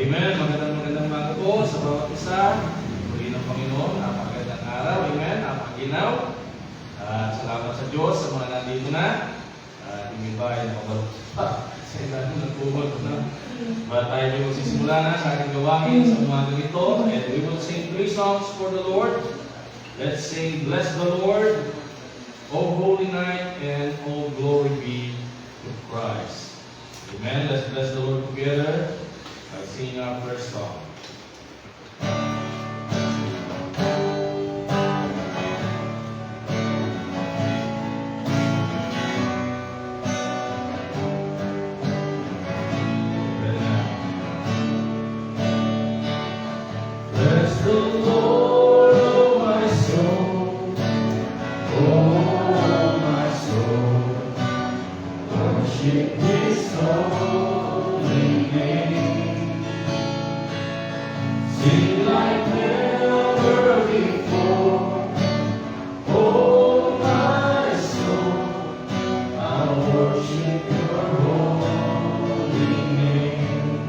Amen. Magandang umaga po sa bawat isa. Muli ng Panginoon, napakagandang araw. Amen. Napakaginaw. Salamat sa Diyos sa mga nandito na. Yung iba ay nakabalo pa. Sa ilalim ng tuhod na. Tayo ay magsisimula na sa ating gawain sa umaga ito. And we will sing 3 songs for the Lord. Let's sing, Bless the Lord, O Holy Night, and all glory be to Christ. Amen. Let's bless the Lord together by singing our first song. Bless the Lord, oh my soul, oh my soul, worship His holy name. Sing like never before, oh my soul, I'll worship Your holy name.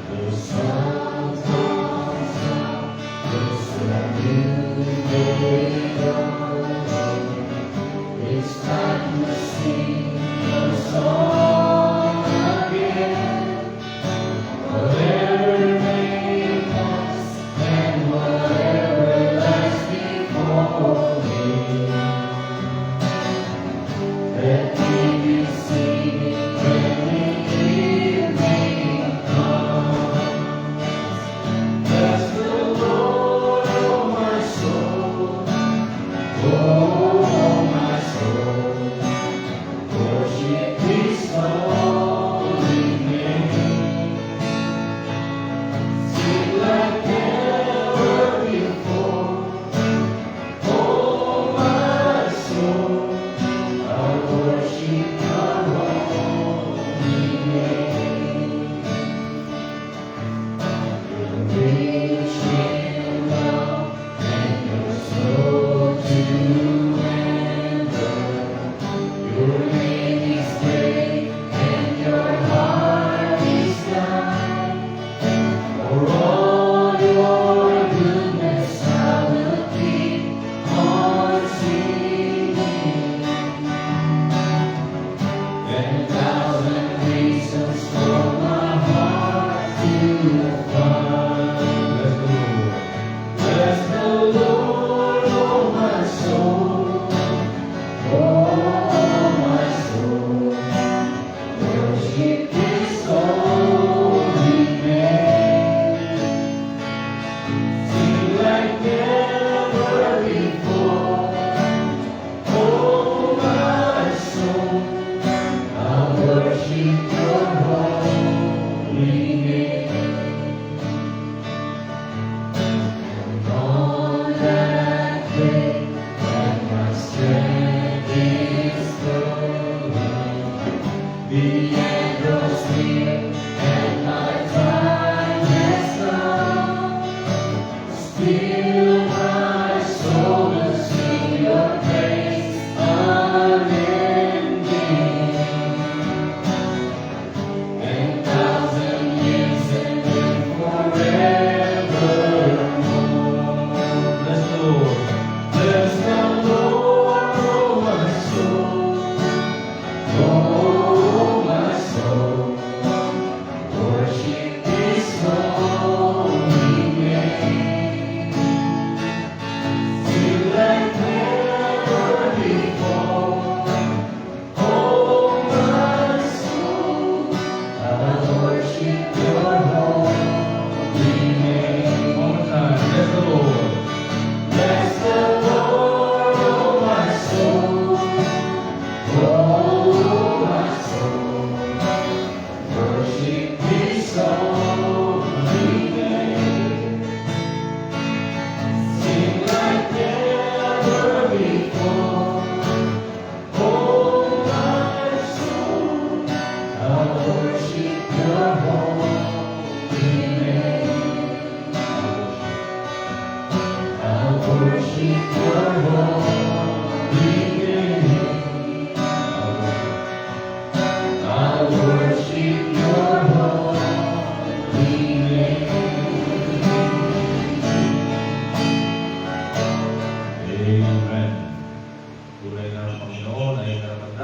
The sun comes up, it's a new day dawning. It's time to sing a song again. Whatever may pass and whatever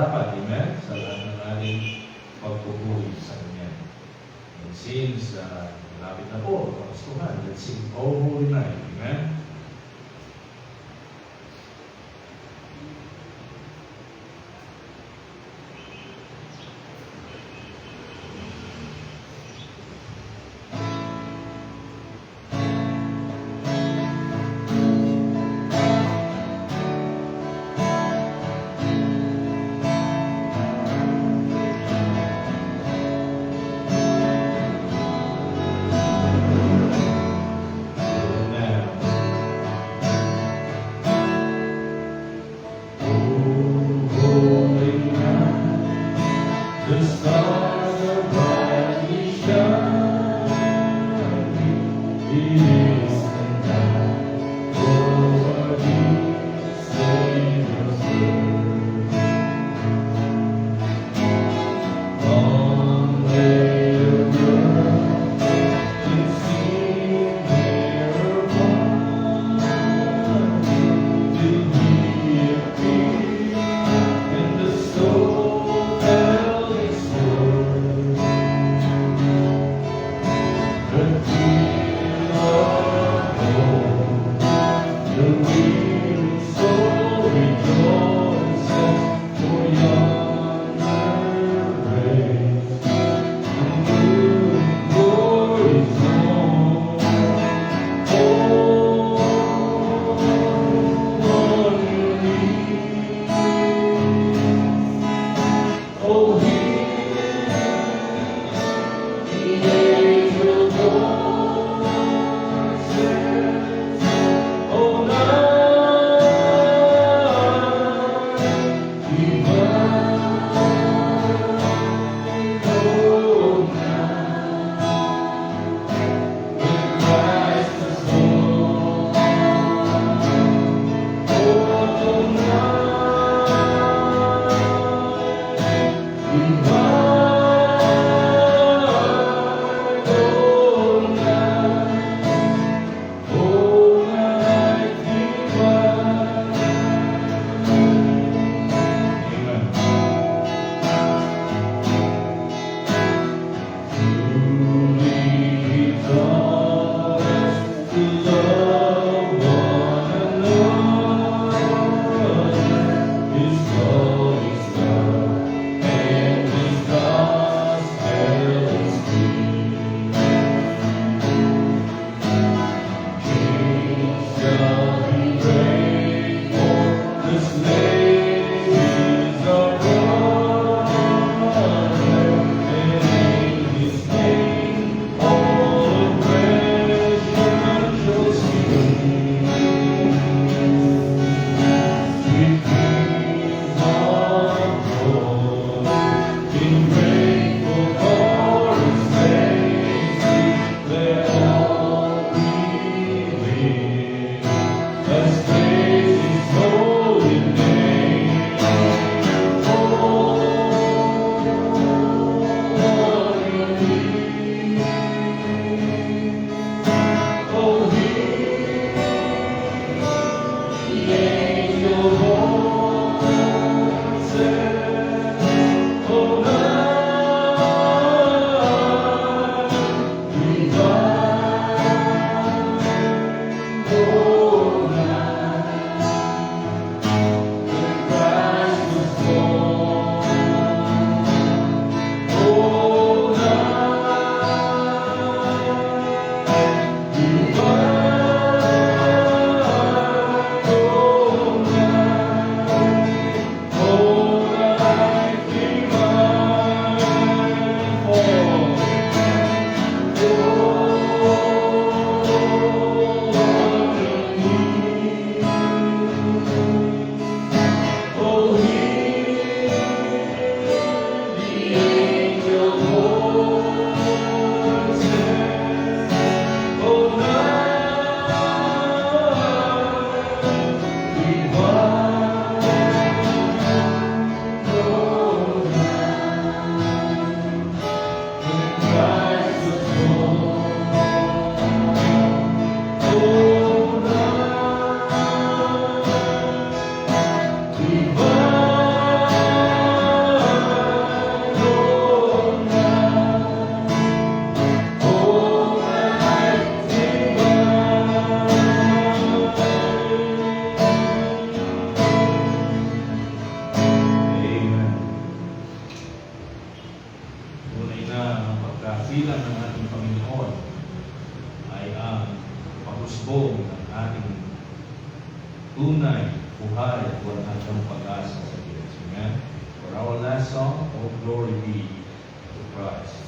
dapat, amen, sa lahat ng ating pagpupuri sa Kanya. And since malapit na po, Pastuhan, let's sing Oh Holy Night, amen. bilang ng ating Panginoon ay ang pag-usbong ng ating tunay, buhay at walang hanggang pag-asa sa Diyos. Amen? For our last song, all glory be to Christ.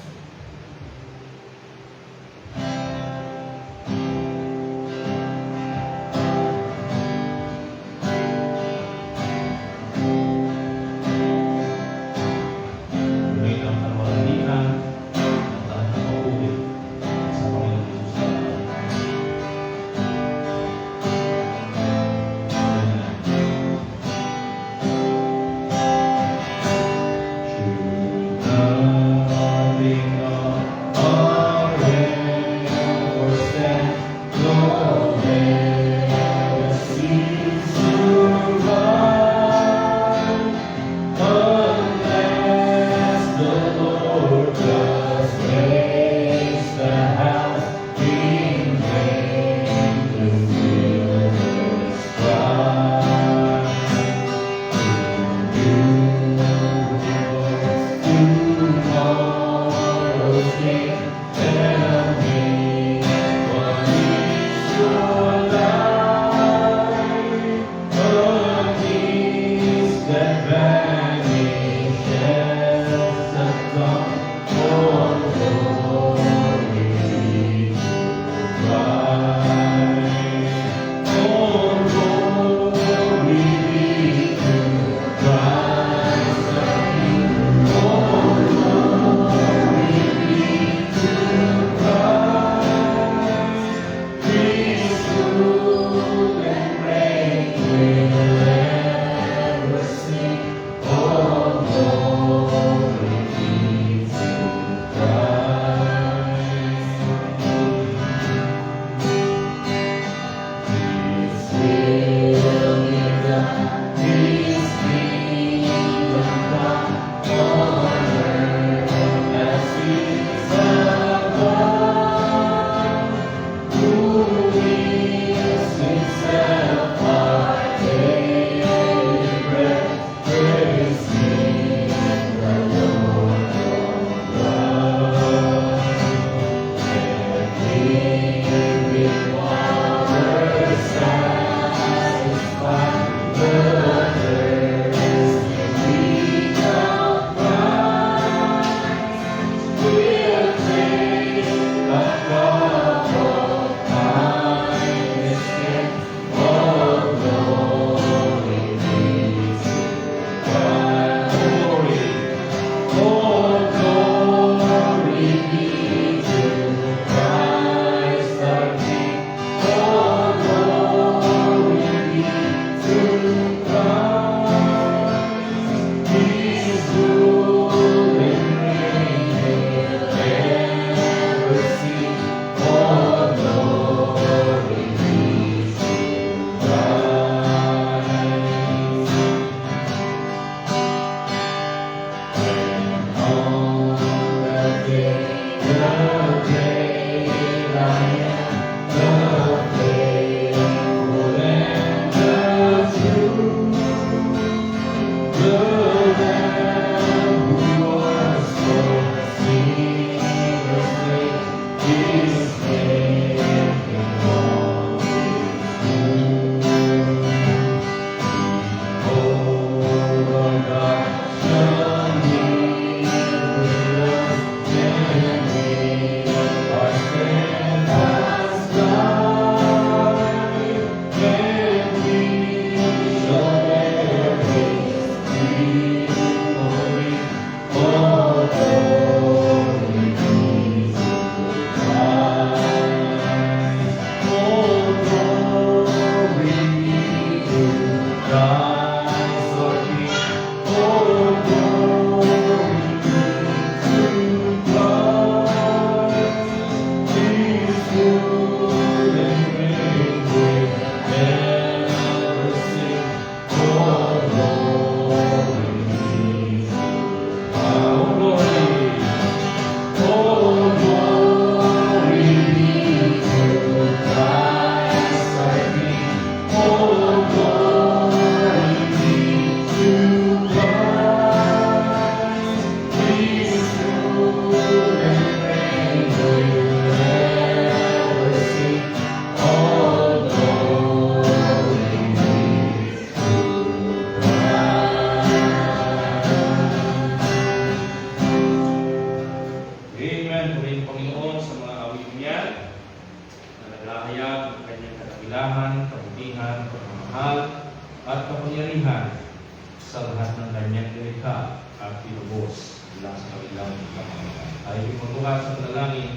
at tinubos mula sa kanilang kapanganakan. Tayo magbuhat sa panalangin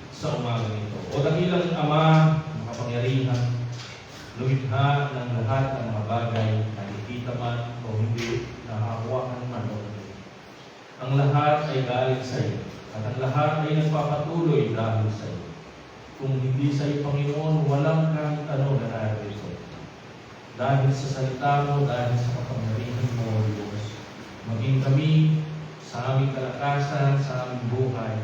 sa umaga nito. O dakilang Ama, makapangyarihan, lumikha ng lahat ng mga bagay na nakikita man o hindi, nakahawakan man o hindi. Ang lahat ay galing sa iyo, at ang lahat ay nagpapatuloy dahil sa iyo. Kung hindi sa iyo, Panginoon, walang kahit ano na narito. Dahil sa salita mo, dahil sa kapangyarihan mo, Diyos, maging kami sa aming kalakasan, sa aming buhay,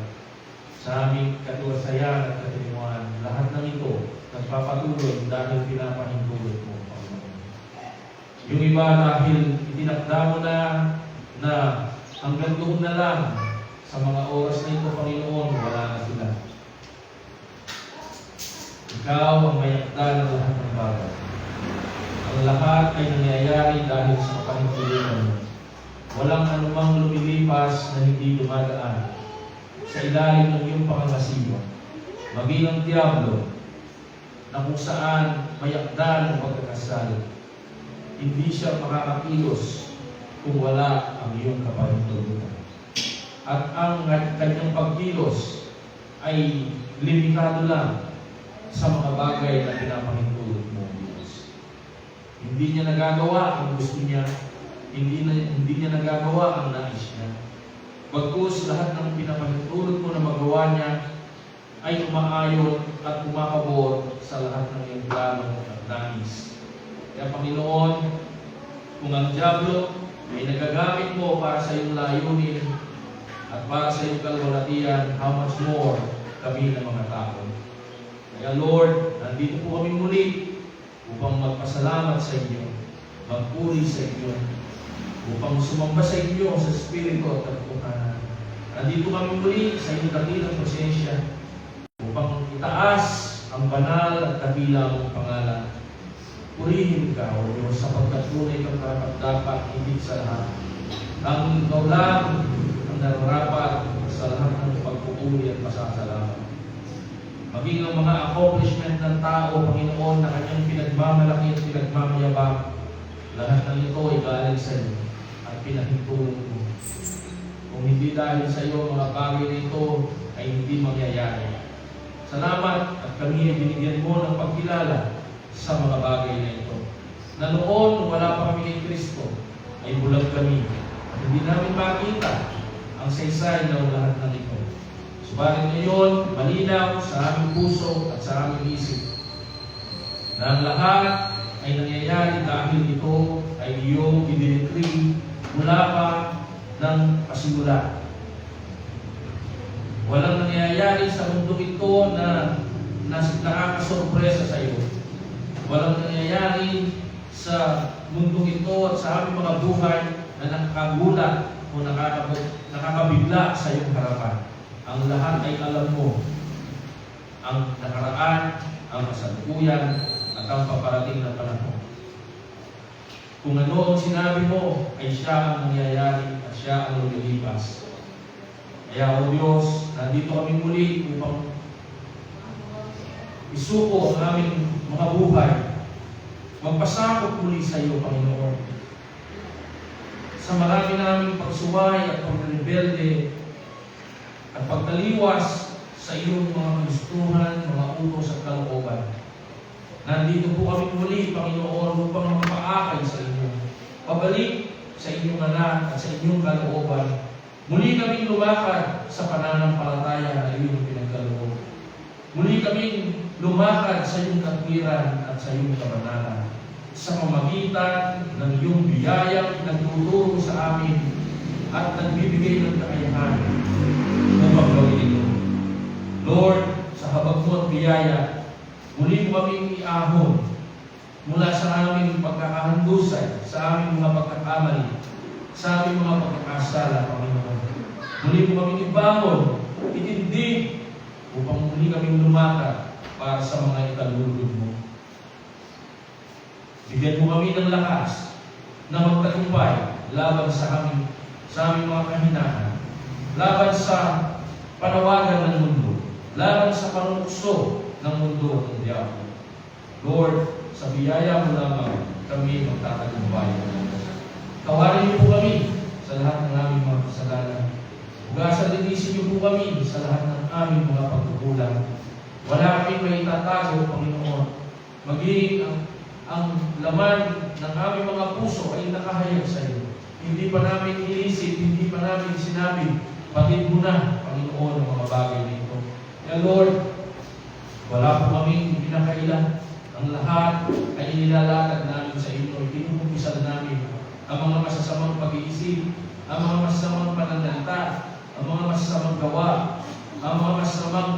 sa aming katiwasayan at katilinuhan, lahat ng ito nagpapatuloy dahil pinapahintulot mo, Panginoon. Yung iba dahil itinakda mo na hanggang doon na lang sa mga oras na ito, Panginoon, wala na sila. Ikaw ang mayakda ng lahat ng bagay. Ang lahat ay nangyayari dahil sa pahintulutan mo. Walang anumang lumilipas na hindi dumadaan sa ilalim ng iyong pangangasiwa. Maging ang Diablo na kung saan mayakda ng pagkakasala. Hindi siya makakakilos kung wala ang iyong kapahintulutan. At ang kanyang pagkilos ay limitado lang sa mga bagay na pinapahintulot mo, Diyos. Hindi niya nagagawa ang gusto niya, hindi niya nagagawa ang nais niya. Bagkus lahat ng pinapahintulot mo na magawa niya ay umaayon at umakabot sa lahat ng iyong plano at nais. Kaya Panginoon, kung ang Diablo ay nagagamit mo para sa iyong layunin at para sa iyong kalwalatian, how much more kami ng mga tao. Kaya Lord, nandito po kami muli upang magpasalamat sa inyo, magpuri sa inyo, upang sumamba sa inyo sa Espiritu at katotohanan. Nandito kami muli sa inyong dakilang presensya upang itaas ang banal at dakilang mong pangalan. Purihin ka, O Diyos, sapagkat tunay kang karapat-dapat, higit sa lahat. Ang ikaw lang ang nararapat sa lahat ng pagpupuri at pasasalamat. Maging ang mga accomplishment ng tao, Panginoon, na kanyang pinagmamalaki at pinagmamayabang, lahat ng ito ay galing sa iyo at pinahintulong mo. Kung hindi dahil sa iyo, mga bagay na ito ay hindi mangyayari. Salamat at kami ay binigyan mo ng pagkilala sa mga bagay na ito. Na noon, wala pa kami kay Kristo, ay bulag kami at hindi namin makita ang saysay ng lahat ng ito. Subalit ngayon, malinaw sa aming puso at sa aming isip na ang lahat ay nangyayari dahil ito ay iyong idinekri mula pa ng pasimula. Walang nangyayari sa mundo ito na nakakasorpresa sa iyo. Walang nangyayari sa mundo ito at sa aming mga buhay na nakakagulat o nakakabigla sa iyong harapan. Ang lahat ay alam mo. Ang nakaraan, ang kasalukuyan, at ang paparating na panahon. Kung ano ang sinabi mo, ay siya ang nangyayari at siya ang lumilipas. Kaya, O Diyos, nandito kami muli upang isuko ang aming mga buhay. Magpasakop muli sa iyo, Panginoon. Sa marami naming pagsuway at pagrebelde at pagtaliwas sa iyong mga gustuhan, mga utos at kalooban. Nandito po kami muli, Panginoon, upang mapaakay sa inyo. Pabalik sa inyong anak at sa inyong kalooban. Muli kaming lumakad sa pananampalataya na iyong pinagkaloob. Muli kaming lumakad sa iyong katwiran at sa iyong kabanalan. Sa pamagitan ng iyong biyayang nagtuturo sa amin at nagbibigay ng kakayahan upang gawin ito. Lord, sa habag mo at biyaya, muli mo kaming iahon mula sa aming pagkakahandusay, sa aming mga pagkakamali, sa aming mga pagkakasala, Panginoon. Muli mo kaming ibangon, itindig, upang muli kaming lumakad para sa mga ikalulod mo. Bigyan mo kami ng lakas na magtagumpay laban sa aming mga kahinaan, laban sa panawagan ng mundo, laban sa panukso ng mundo ng Diablo. Lord, sa biyaya mo lamang kami magtatagumpay. Tawarin niyo po kami sa sa lahat ng aming mga kasalanan. Hugasan linisin niyo po kami sa lahat ng aming mga pagkukulang. Wala kaming may itatago, Panginoon. Maging ang laman ng aming mga puso ay nakahayag sa iyo. Hindi pa namin inisip, hindi pa namin sinabi, batid mo na, Panginoon, ang mga bagay nito. Kaya Lord, wala po kaming pinakailan. Ang lahat ay inilalatag namin sa inyo. Inuumpisan namin ang mga masasamang pag-iisip, ang mga masasamang pananalita, ang mga masasamang gawa, ang mga masasamang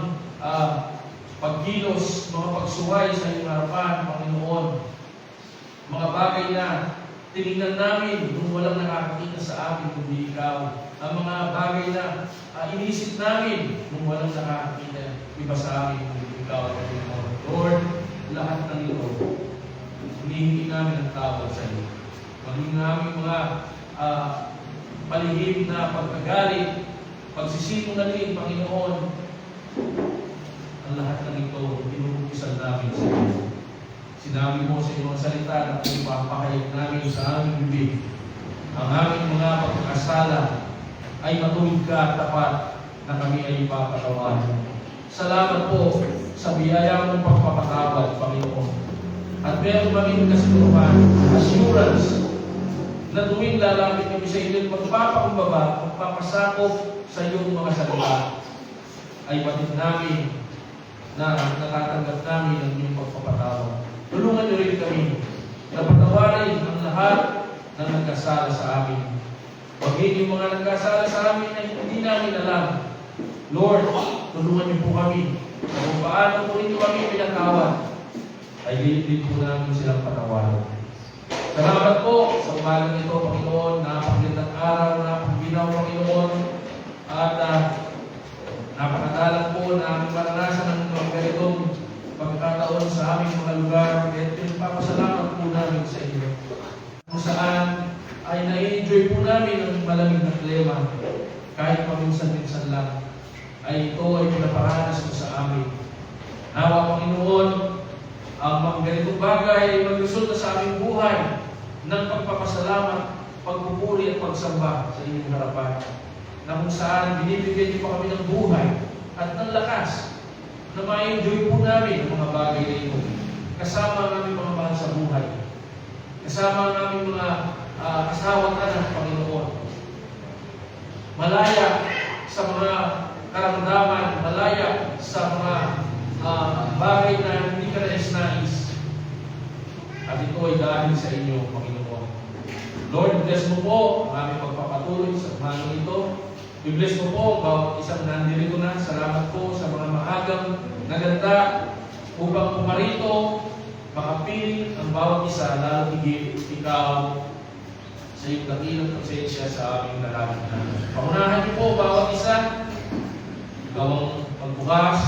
pagkilos, mga pagsuway sa iyong harapan, Panginoon. Mga bagay na tinignan namin nung walang nakakakita sa amin kundi ikaw. Ang mga bagay na inisip namin nung walang nakakakita iba sa amin kundi ikaw, Panginoon. Lord, lahat ng ito, hinihingi namin ang tawad sa iyo. Maging namin mga palihim na pagkagalit, pagsisinungaling, Panginoon, ang lahat ng ito, inuupisan namin sa iyo. Sinabi mo sa iyong salita na kung ipapahayag namin sa aming bibig, ang aming mga pagkakasala ay matuwid ka at tapat na kami ay ipapatawarin. Salamat po sa biyaya mong pagpapatawad, Panginoon. At meron kami kasiguruhan, assurance, na tuwing lalapit kami sa iyo, magpapakumbaba, magpapasakop sa iyong mga salita, ay batid namin na natatanggap namin ang iyong pagpapatawad. Tulungan niyo rin kami na patawarin ang lahat ng nagkasala sa amin. Huwag yung mga nagkasala sa amin na hindi namin alam. Lord, tulungan niyo po kami na kung paano po rin kami pinatawad, ay din po namin silang patawarin. Salamat po sa umagang ito, Panginoon, napakagandang araw, napakaginaw, Panginoon, at napakadalang po na aming maranasan ng mga ganitong pagkakataon sa aming mga lugar. At pinagpapasalamat po namin sa inyo. Kung saan ay na-enjoy po namin ang malamig na klima, kahit paminsan-minsan lang, ay ito ay pinaparanas mo sa amin. Nawa, Panginoon, ang mga ganitong bagay ay magresulta sa aming buhay ng pagpapasalamat, pagpupuri at pagsamba sa inyong harapan. Na kung saan binibigyan niyo pa kami ng buhay at ng lakas na ma-enjoy po namin ang mga bagay na ito. Kasama ang aming mga mahal sa buhay. Kasama ang aming mga asawa at anak, Panginoon. Malaya sa mga karamdaman, malaya sa mga bagay na hindi ka nais-nais. At ito ay dahil sa inyo, Panginoon. Lord, bless mo po ang aming pagpapatuloy sa umagang ito. I-bless mo po bawat isang nandirito na. Salamat po sa mga maagang naganda upang pumarito, makapiling ang bawat isa, lalo higit ikaw sa iyong dakilang presensya sa aming nalaman namin. Pangunahan niyo po bawat isa, ikaw ang pagbukas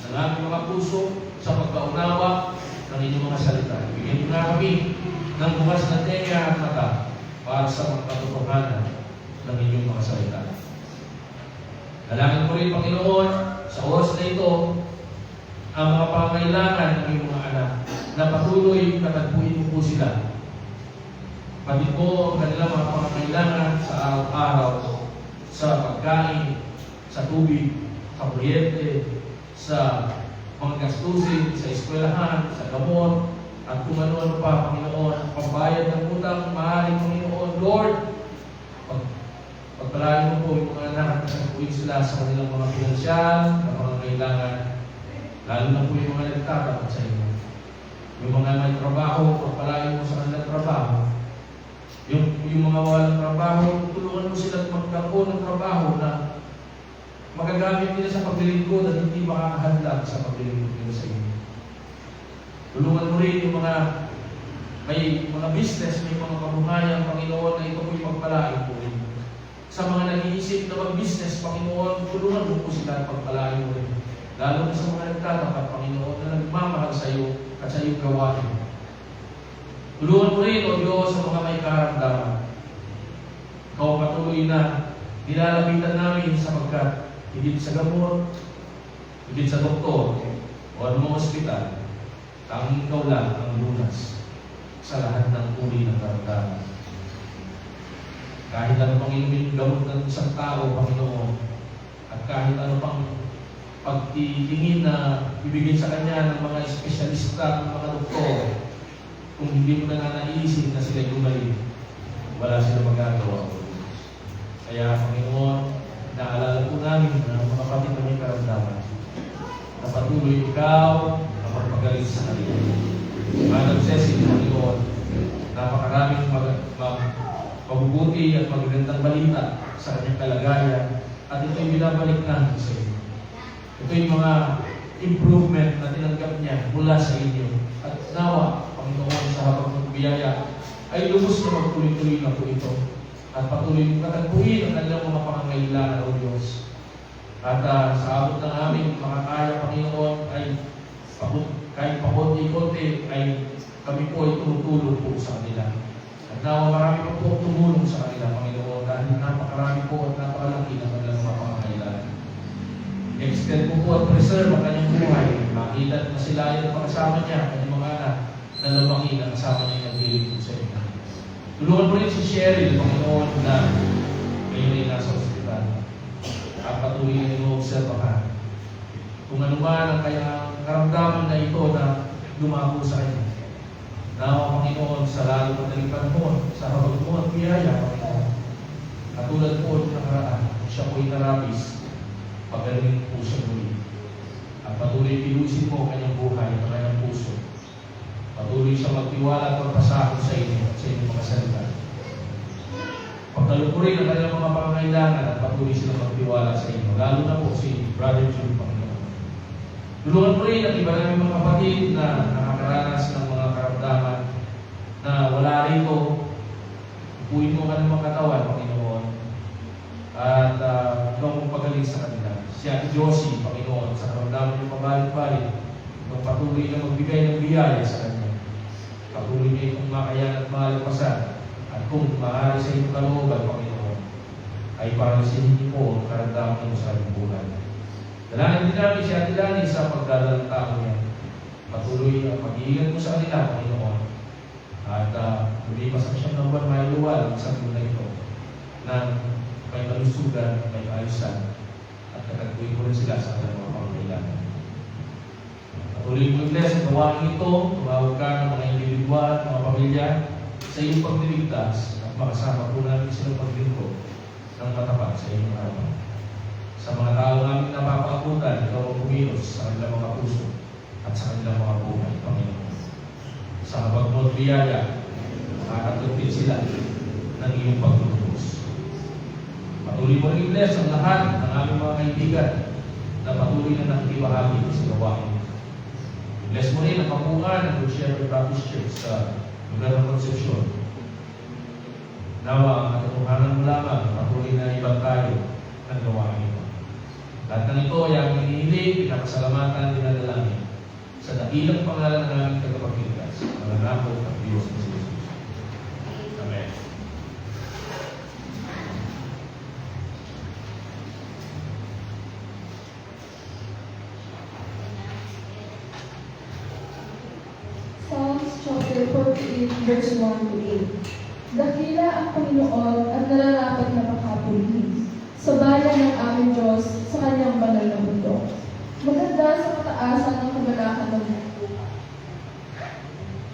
ng aming mga puso sa pagkaunawa ng inyong mga salita. Bigyan niyo na kami ng bukas na tenga at mata para sa magkatotohanan ng inyong mga salita. Dalangin ko rin, Panginoon, sa oras na ito, ang mga pangangailangan ng iyong mga anak na patuloy katagpuin mo po sila. Pati po ang kanilang mga pangangailangan sa araw-araw, sa pagkain, sa tubig, sa kuryente, sa mga gastusin, sa eskwelahan, sa gamot, at kung ano-ano pa, Panginoon, ang pambayad ng utang, maaaring Panginoon, Lord, pagpalain mo po yung mga anak na nagpuin sila sa kanilang mga pinansyal, na mga kailangan, lalo na po yung mga nagtatapat sa inyo. Yung mga may trabaho, pagpalain mo sa kanilang trabaho. Yung mga walang trabaho, tulungan mo sila magkaroon ng trabaho na magagamit nila sa paglilingkod at hindi makakahadlang sa paglilingkod nila sa inyo. Tulungan mo rin yung mga may mga business, may mga kabuhayan, Panginoon, na ito po'y pagpalain po rin. Sa mga nag-iisip na mag-business, Panginoon, tulungan mo po sila at pagpalain mo rin. Lalo na sa mga nagtatapat, Panginoon, na nagmamahal sa iyo at sa iyong gawain. Tulungan mo rin, O Diyos, sa mga may karamdaman. Ikaw patuloy na nilalapitan namin sapagkat higit sa gamot, higit sa doktor, o anumang ospital, tanging ikaw lang ang lunas sa lahat ng uri ng karamdaman. Kahit ano pang inumin gamot ng isang tao, Panginoon, at kahit ano pang pagtitingin na ibigay sa kanya ng mga espesyalista, ng mga doktor, kung hindi mo na naiisip na sila gumaling, wala sila magagawa. Kaya, Panginoon, naalala po namin na mga kapatid na may karamdaman, na patuloy ikaw na magpagaling sa kanila. Madam Cecil, Panginoon, napakaraming mabubuti at magagandang balita sa kanyang kalagayan, at ito'y binabalik namin sa inyo. Ito yung mga improvement na tinanggap niya mula sa inyo. At nawa, Panginoon, sa habang ng biyaya, ay lubos na magtuloy-tuloy na po ito. At patuloy mong katagpuin ang kanilang mga pangangailangan, O Diyos. At sa abot ng aming makakaya, Panginoon, ay kahit pakunti-kunti, ay kami po ay tumutulong po sa kanila. At nawa marami pa po tumulong sa kanila, Panginoon, dahil napakarami po at napakalaki ng kanilang mga pangangailangan. Extend po po at preserve ang kanyang buhay. Makita na sila ay kasama niya, kanyang mga anak, na lumaki na kasama niya yung hilig po sa inyo. Tulungan po rin si Cheryl, Panginoon, na ngayon ay nasa ospital. At patuloy na ino-observahan. Kung ano man ang kanyang karamdaman na ito na lumago sa kanya. Nawa, Panginoon, sa lalo madaling panahon, sa habag mo at biyaya, Panginoon. Katulad po ng nakaraan, siya po'y narabis, pagaling po siya muli. At patuloy pilusin mo ang kanyang buhay at kanyang puso. Patuloy siya magtiwala at magpasakot sa inyo at sa inyong mga salita. Pagtalupurin ang kanyang mga pangangailangan at patuloy silang magtiwala sa inyo. Lalo na po si Brother Jude, Panginoon. Tulungan po rin ang iba namin mga kapatid na nakakaranas ng mga karamdaman na wala rito. Upuin mo ka ng mga katawan, Panginoon. At ikaw mong pagaling sa kanila. Si Ate Josie, Panginoon, sa karamdaman yung pabalik-balik, kung patuloy na magbigay ng biyaya sa kanya. Patuloy niya itong makayan at malagpasan. At kung maaari sa inyong kalooban, Panginoon, ay paralisin niyo po ang karamdaman niyo sa kanyang buhay. Dalangin din namin si Ate Lani sa pagdadala ng tao niya. Patuloy ang mag-iingat mo sa kanila, Panginoon. At lumipas ang siyang number may luwal sa mundo na ito ng may kalusugan, may kaayusan, at katagpuin ko rin sila sa kanilang mga pangangailangan. Patuloy mo i-bless ang gawain ito, tumawag ka ng mga individual, mga pamilya, sa iyong pagliligtas at makasama po namin silang paglingkod ng matapat sa iyong araw. Sa mga tao namin napapaabutan, ikaw ang pumilos sa kanilang mga puso at sa kanilang mga buhay, Panginoon. Sa habag mo at biyaya, makakatupin sila ng iyong paglulubos. Patuloy mo rin i-bless ang lahat ng aming mga kaibigan na patuloy na nakikibahagi sa gawain. Bless mo rin ang kapungan ng Good Shepherd Baptist Church sa lugar ng Concepcion. Nawa ang katotohanan mo lamang patuloy na ibang tayo ng gawain ito. Lahat ng ito ay ang hinihiling, pinakasalamatan, dinadalangin sa dakilang pangalan ng aming tagapagligtas, mananakot at Diyos na si Jesus. Amen. Psalms chapter 48, verse 1 to 8. Dakila ang Panginoon at nararapat na makapuli sa bayan ng aming Diyos sa kanyang banal na bundok. Maganda sa kataasan ng kagalakan ng mundo.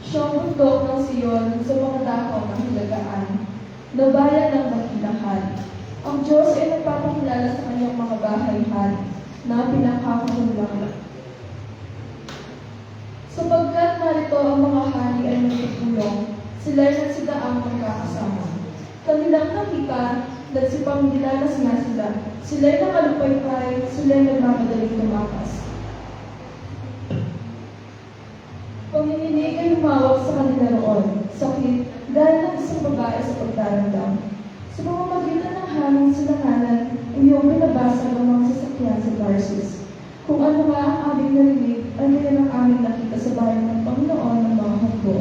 Siyang bundok ng Sion sa mga dako ng hilagaan, na bayan ng dakilahan. Ang Diyos ay nagpapakilala sa kanyang mga bahay-hari na pinakakahulang. Sapagkat narito ang mga hari ay nagtutulong, sila'y nagsidaang magkakasama. Kanilang nakita, nagsipangdilalas nga sila, sila'y nakalupay-pay, sila'y nagmamadaling tumakas. Panginginig ay humawak sa kanila roon, sakit, gaya ng isang babae sa pagdaramdam. Sa pamamagitan ng hangin silanganan, iyong binabasag ang mga sasakyan sa Tarsus. Kung ano nga ang aming narinig, ay yan ang aming nakita sa bayan ng Panginoon ng mga hukbo,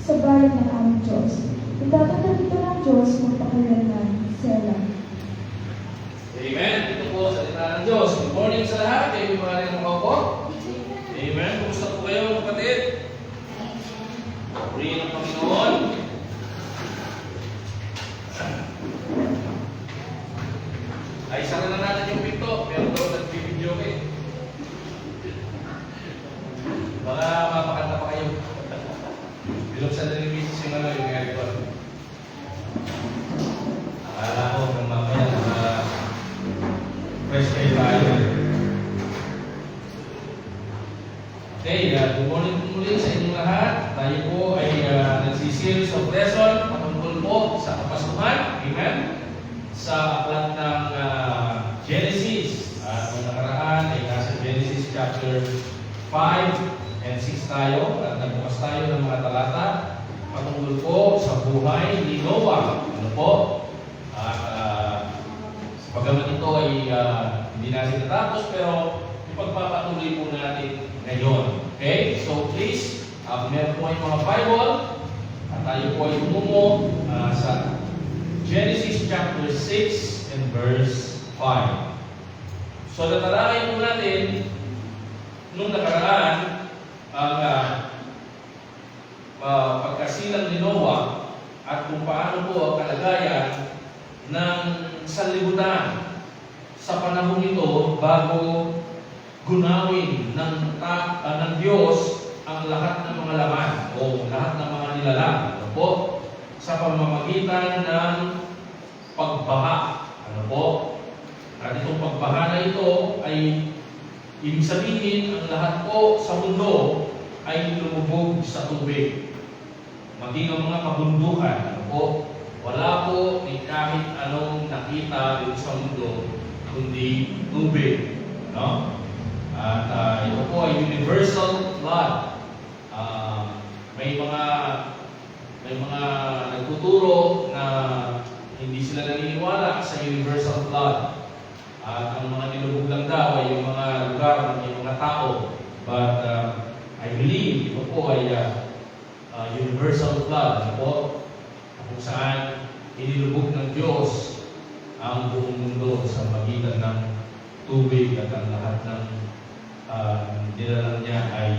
sa bayan ng aming Diyos. Itatagad ito ng Diyos magpakailanman. Selah. Amen. Ito po sa salita ng Diyos. Good morning sa lahat. Kayo yung mga rin ang makaupo. Amen. Kumusta po kayo, kapatid? Purihin ang Panginoon. Ay, sara na natin yung pinto. Meron daw nagbibideo eh. Baka mapakanta pa kayo. Biluksan na rin misis yung yung aircon. Akala ko kung mamaya fresh kayo tayo. Okay, good morning po muli sa inyong lahat. Tayo po ay nagsiseries of lesson patungkol po sa kapasuhan. Amen? Sa aklat ng Genesis. At nung nakaraan ay nasa Genesis chapter 5 and 6 tayo. At nagbukas tayo ng mga talata patungkol po sa buhay ni Noah. Ano po? At pagkaman ito ay hindi natin natapos pero ipagpapatuloy po natin ngayon. Okay? So please, meron po kayong mga Bible at tayo po ay umumo sa Genesis chapter 6 and verse 5. So natalakay po natin nung nakaraan ang pagkasilang ni Noah at kung paano po ang kalagayan ng sanlibutan sa panahon ito bago gunawin ng Diyos ang lahat ng mga laman o lahat ng mga nilalang. Ano po? Sa pamamagitan ng pagbaha. Ano po? At itong pagbaha na ito ay ibig sabihin ang lahat po sa mundo ay lumubog sa tubig. Maging ang mga kabundukan. Ano po? Wala po ni kahit anong nakita dito sa mundo kundi tubig. No? At ito po ay universal flood. May mga nagtuturo na hindi sila naniniwala sa universal flood. At ang mga nilubog lang daw ay yung mga lugar ng yung mga tao. But I believe ito po ay universal flood. Ano po? Kung saan inilubog ng Diyos ang buong mundo sa magitan ng tubig at ang lahat ng nilalang niya ay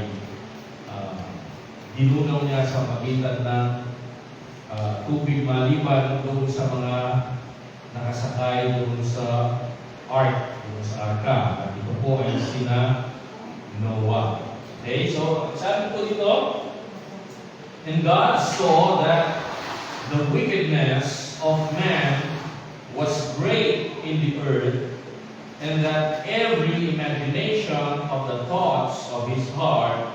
dinunaw niya sa magitan ng tubig maliban doon sa mga nakasakay doon sa ark, doon sa arka. At ito po ay sina Noah. Okay, so sabi po dito, and God saw that the wickedness of man was great in the earth, and that every imagination of the thoughts of his heart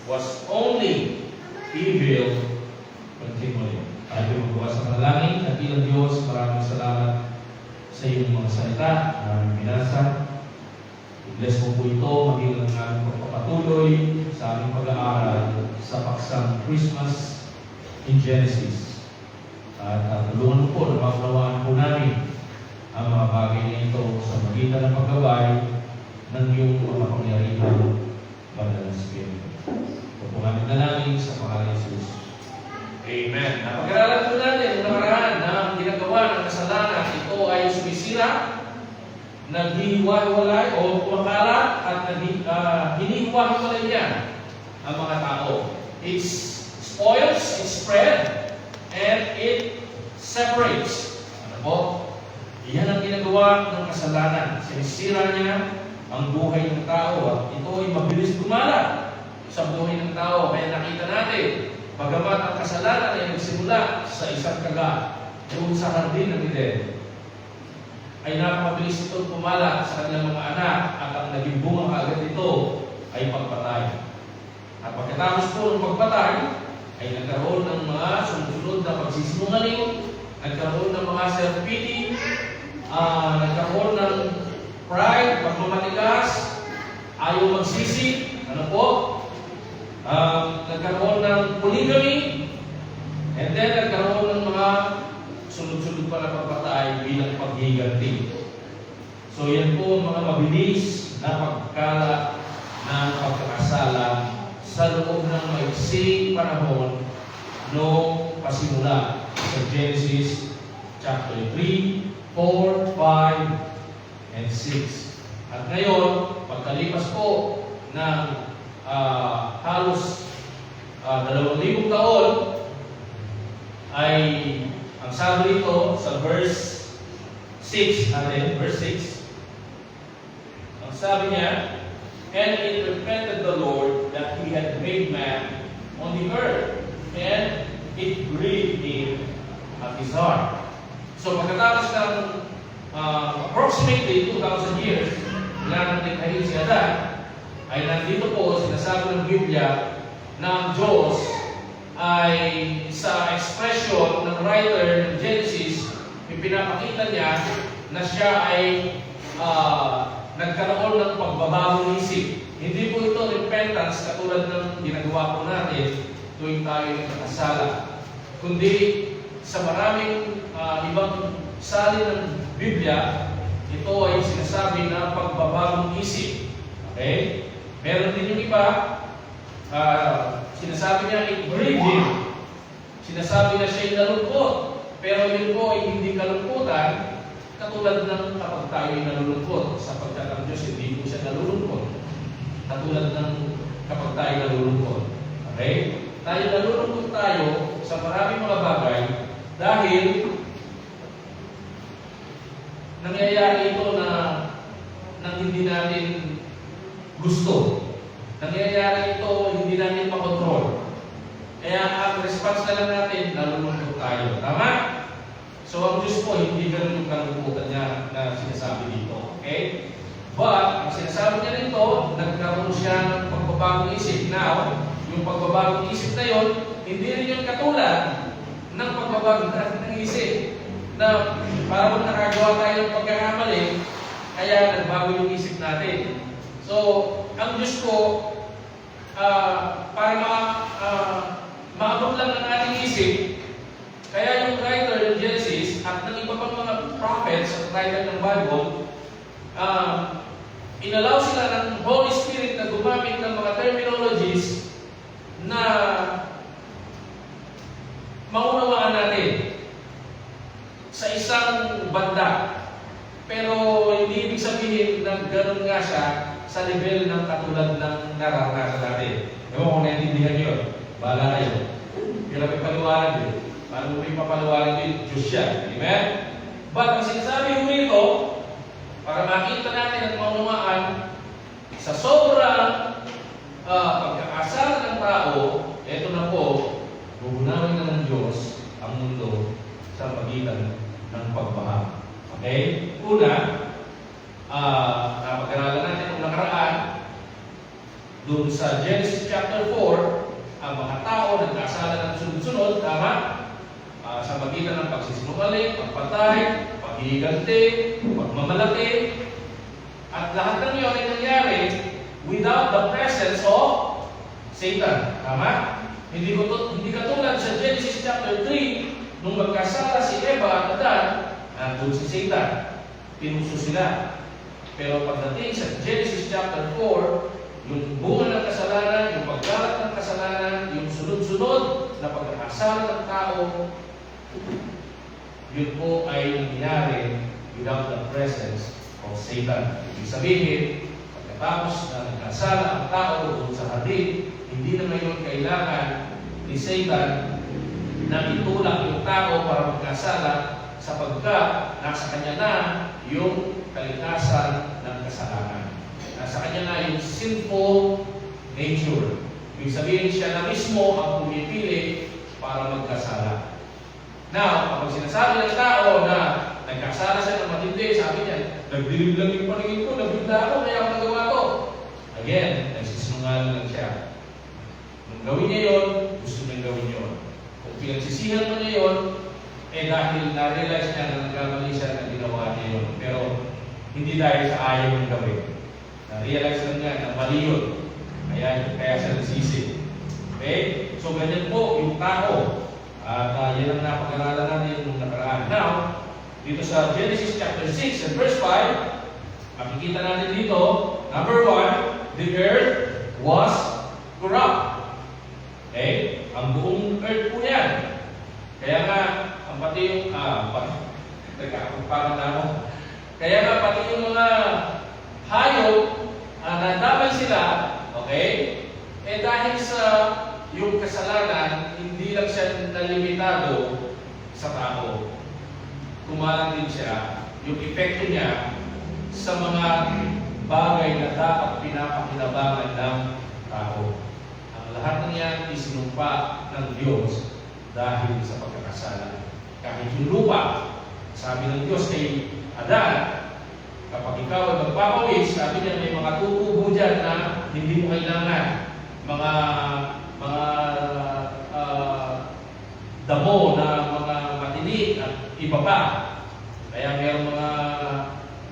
was only evil continually. Tayo magbukas ng panalangin. Dakilang Diyos, maraming salamat sa iyong mga salita na binasa. I-bless mo po ito, maging ang aming pagpapatuloy sa aming pag-aaral sa paksang Christmas in Genesis. At tulungan mo po na maunawaan po namin ang mga bagay na ito sa magitan ng paggabay ng iyong mga pangyarihan banal na Espiritu. Pupungamin na namin sa pangalan ni Jesus. Amen. Napag-aralan po natin ang nakaraan na ang ginagawa ng kasalanan ito ay sumisira, naghihiwa-hiwalay o kumakalat at hinihiwa-hiwalay niya ang mga tao. It spoils, it spread, and it separates. Ano po? Iyan ang ginagawa ng kasalanan. Sinisira niya ang buhay ng tao at ito ay mabilis gumalat sa buhay ng tao. Kaya nakita natin, bagamat ang kasalanan ay nagsimula sa isang kagat doon sa hardin ng Eden, ay napakabilis itong pumalat sa kanyang mga anak at ang naging bunga agad ito ay pagpatay. At pagkatapos po ng pagpatay, ay nagkaroon ng mga sunod-sunod na pagsisinungaling, nagkaroon ng mga self-pity, nagkaroon ng pride, pagmamatigas, ayaw magsisi, ano po? Nagkaroon ng polygamy, and then nagkaroon ng mga sunod-sunod pa na pagpatay bilang paghiganti. So yan po mga mabilis na pagkala ng pagkakasala sa loob ng maiksing panahon noong pasimula sa Genesis chapter 3, 4, 5, and 6. At ngayon, pagkalipas po ng halos 2,000 taon, ay ang sabi nito sa verse 6, verse 6. Ang sabi niya, and it repented the Lord that he had made man on the earth, and it grieved him at his heart. So pagkatapos ng approximately 2,000 years mula ng likhain si Adan, ay nandito po sinasabi ng Biblia na ang Diyos ay sa expression ng writer ng Genesis, ipinapakita niya na siya ay nagkaroon ng pagbabagong isip. Hindi po ito repentance katulad ng ginagawa po natin tuwing tayo nagkakasala, kundi sa maraming ibang salin ng Biblia, ito ay sinasabi na pagbabagong isip. Okay? Meron din yung iba, sinasabi niya, it grieved him. Sinasabi na siya'y nalungkot. Pero yun po ay hindi kalungkutan, katulad ng kapag tayo'y nalulungkot. Sapagkat ang Diyos, hindi po siya nalulungkot. Katulad ng kapag tayo nalulungkot. Okay? Nalulungkot tayo sa maraming mga bagay dahil nangyayari ito na hindi natin gusto. Nangyayari ito, hindi natin makontrol. Kaya ang response na lang natin, nalulungkot tayo. Tama? So ang Diyos po, hindi ganun yung kalungkutan niya na sinasabi dito. Okay? But, ang sinasabi niya rito, nagkaroon siya ng pagbabagong isip. Now, yung pagbabagong isip na yun, hindi rin yung katulad ng pagbabagong ng isip. Na parang nakagawa tayo ng pagkakamali, kaya nagbago yung isip natin. So, ang Diyos po, para maabot lang ng ating isip, kaya yung writer ng Genesis at ng iba pang mga prophets at writer ng Bible, inallow sila ng Holy Spirit na gumamit ng mga terminologies na maunawaan natin sa isang banda. Pero hindi ibig sabihin na gano'n nga siya sa level ng katulad ng nararanasan natin. Ewan kung naintindihan nyo, bahala kayo. Kailan may paliwanag yun. Paano mo may papaliwanag yun? Diyos siya. Amen? But ang sinasabi ko rito, para makita natin at maunawaan, sa sobrang pagkakasala ng tao, eto na po, bugunawin na ng Diyos ang mundo sa pagitan ng pagbaha. Okay? Una, napag-aralan natin kung nakaraan, doon sa Genesis chapter 4, ang mga tao nagkasala ng sunod-sunod, tama? Sa pagitan ng pagsisinungaling, pagpatay, paghihiganti, pagmamalaki, at lahat ng yun ay nangyari without the presence of Satan. Tama? Hindi katulad sa Genesis chapter 3, nung magkasala si Eva at Adan, nandun si Satan. Pinuso sila. Pero pagdating sa Genesis chapter 4, yung bunga ng kasalanan, yung pagkalat ng kasalanan, yung sunod-sunod na pagkakasala ng tao, yun po ay nangyari without the presence of Satan. Ibig sabihin, pagkatapos na nagkasala ang tao doon sa hardin, hindi na ngayon kailangan ni Satan na itulak yung tao para magkasala sapagkat nasa kanya na yung kalikasan ng kasalanan. Nasa kanya na yung sinful nature. Ibig sabihin siya na mismo ang pumipili para magkasala. Now, kapag sinasabi ng tao na nagkasala siya ng matindi, sabi niya, nagdilim lang yung paningin ko, nabigla ako, kaya ako nagawa ko. Again, nagsisinungaling lang siya. Nung gawin niya yun, gusto niyang gawin yun. Kung pinagsisihan mo niya yun, dahil na-realize niya na nagkamali siya na ginawa niya yun. Pero hindi dahil sa ayaw niyang gawin. Na-realize lang niya na mali yun. Kaya siya nagsisi. Okay? So, ganyan po yung tao. At yan ang napag-aralan natin nung nakaraan. Now, dito sa Genesis chapter 6 and verse 5, makikita natin dito, number 1, the earth was corrupt. Okay? Ang buong earth po yan. Kaya nga, ang pati yung, nagkakapagpakan na ako. Kaya nga, pati yung mga hayop, nadamay sila, okay? Dahil sa yung kasalanan, hindi lang siya nalimitado sa tao. Kumalang din siya yung epekto niya sa mga bagay na dapat pinapakinabangan ng tao. Ang lahat ng yan isinumpa ng Diyos dahil sa pagkakasala. Kahit yung lupa, sabi ng Diyos kay Adan, kapag ikaw ay magpapawis, sabi niya may mga tutubo dyan na hindi mo kailangan. Mga damo na mga matili at iba pa. Kaya mayroong mga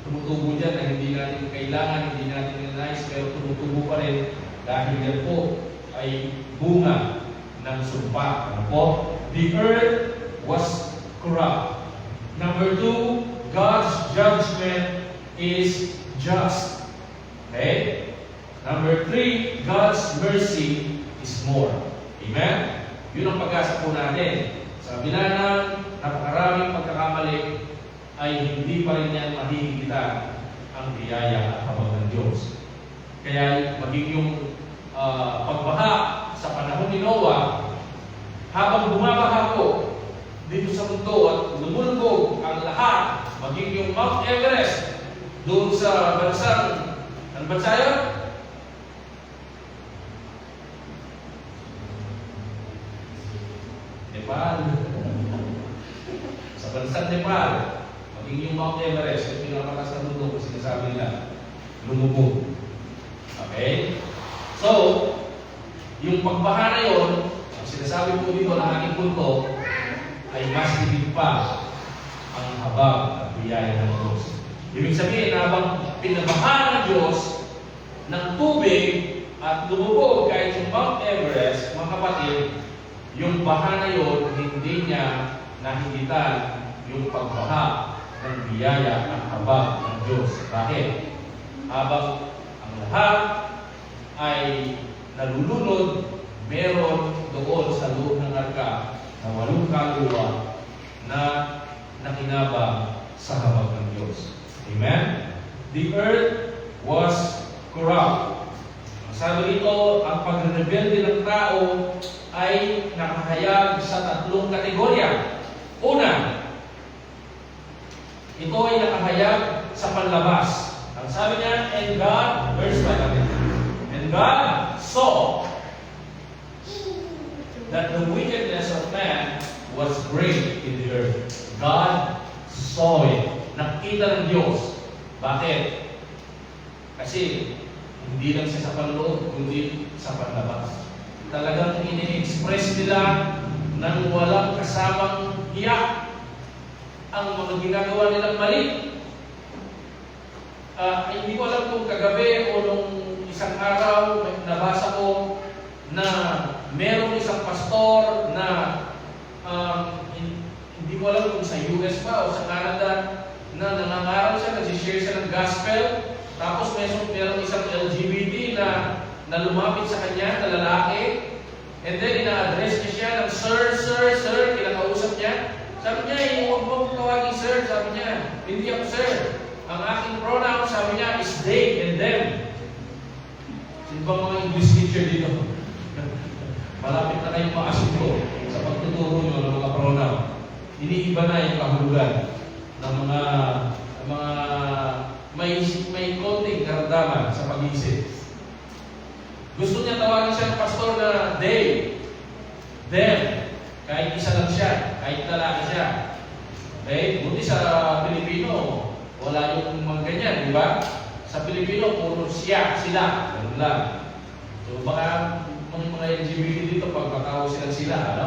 tumutubo dyan na hindi natin kailangan, hindi natin nais, pero tumutubo pa rin dahil yan po ay bunga ng sumpa. Ano po? The earth was corrupt. Number 2, God's judgment is just. Okay? Number 3, God's mercy is more. Amen? Yun ang pag-asa po natin. Sa kabila ng napakaraming pagkakamali, ay hindi pa rin yan mahihigitan ang biyaya at habag ng Diyos. Kaya maging yung pagbaha sa panahon ni Noah, habang bumabaha po dito sa mundo at lumulubog ang lahat, maging yung Mount Everest doon sa bansang, ano bansa yun? Nepal. Sa bansang Nepal, maging yung Mount Everest, yung pinakataas na mundo kung sinasabi nila, lumubog. Okay? So, yung pagbaha na yun, ang sinasabi po dito ng aking punto, ay mas higit pa ang habag at biyaya ng Diyos. Ibig sabihin, habang pinabaha ng Diyos ng tubig at lumubog kahit yung Mount Everest, mga kapatid, yung baha na yun, hindi niya nahigitan yung pagbaha ng biyaya at habag ng Diyos. Bakit? Habang ang lahat ay nalulunod, meron doon sa loob ng arka na 8 kaluluwa na nakinabang sa habag ng Diyos. Amen? The earth was corrupt. Sabi rito, ang pagrebelde ng tao ay nakahayag sa 3 kategorya. Una, ito ay nakahayag sa panlabas. Ang sabi niya, and God, verse 5, and God saw that the wickedness of man was great in the earth. God saw it. Nakita ng Diyos. Bakit? Kasi hindi lang siya sa panloob, kundi sa panlabas. Talagang ini-express nila ng walang kasamang hiya ang mga ginagawa nilang mali. Hindi ko alam kung kagabi o nung isang araw nabasa ko na merong isang pastor na hindi ko alam kung sa US pa o sa Canada na nangangaral siya, nag-share siya ng gospel, tapos merong isang LGBT na lumapit sa kanya, na lalaki, and then ina-address niya siya ng sir, kinakausap niya. Sabi niya, huwag mo tawagin sir, sabi niya, hindi ako sir. Ang aking pronoun, sabi niya, is they and them. Sino ba mga English teacher dito? Malapit na kayong maasinto sa pagtuturo nyo ng mga pronoun. Iniiba na yung kahulugan ng mga may konting karamdaman sa pag-iisip. Gusto niya tawagin siya ng pastor na they, them, kahit isa lang siya, kahit lalaki siya. Okay? Buti sa Pilipino, wala yung mga ganyan, di ba? Sa Pilipino, puro siya, sila. Ganun lang. So baka mga LGBT dito, pagkakaw sila, ano?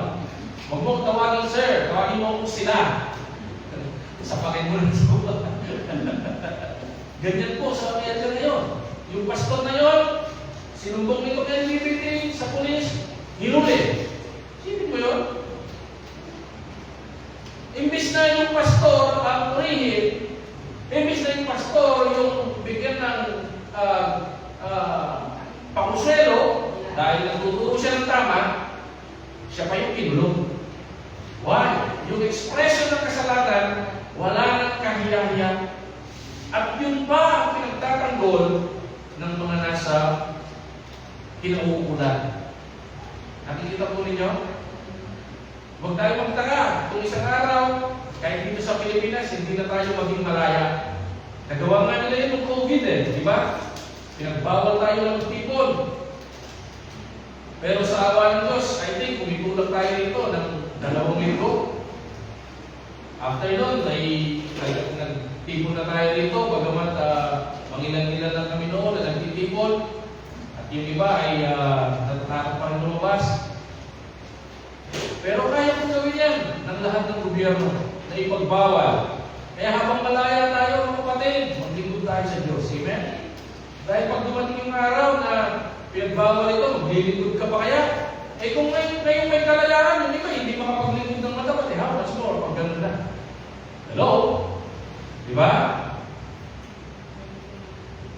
Huwag mong tawagin sir, tawagin mo kung sila. Sapakin mo ng suba. Ganyan po sa Amerika ngayon. Yung pastor na yon, sinumbong nito kay LGBT sa pulis, hinuli. Sino mo yun? Imbis na yung pastor ang purihin, imbis na yung pastor yung bigyan ng pakuswelo dahil nagtuturo siya ng tama, siya pa yung kinulong. Why? Yung expression ng kasalanan, wala nang kahiya-hiya. At yun pa ang pinagtatanggol ng mga nasa kinauukulan. Nakikita po ninyo? Huwag tayo magtaka. Kung isang araw, Kahit dito sa Pilipinas, hindi na tayo maging malaya. Nagawa nga nila yun ng COVID di ba? Pinagbawal tayo ng people. Pero sa awa ng Diyos, I think, kumikulang tayo dito ng 2 linggo. After nun, nagtipon na tayo dito, bagamat mangilan-ilan lang kami noon na nagtitipon. At yung iba ay natatakot pa rin lumabas. Pero kaya kong gawin yan ng lahat ng gobyerno na ipagbawal. Kaya habang malaya tayo, mga kapatid, maglingkod tayo sa Diyos. Amen? Dahil pag dumating yung araw na pinagbawal ito, maglilingkod ka pa kaya? Eh kung ngayon may kalayaan, yung iba hindi makapaglingkod ng matapat, how much more pag ganun na? Hello? Di ba?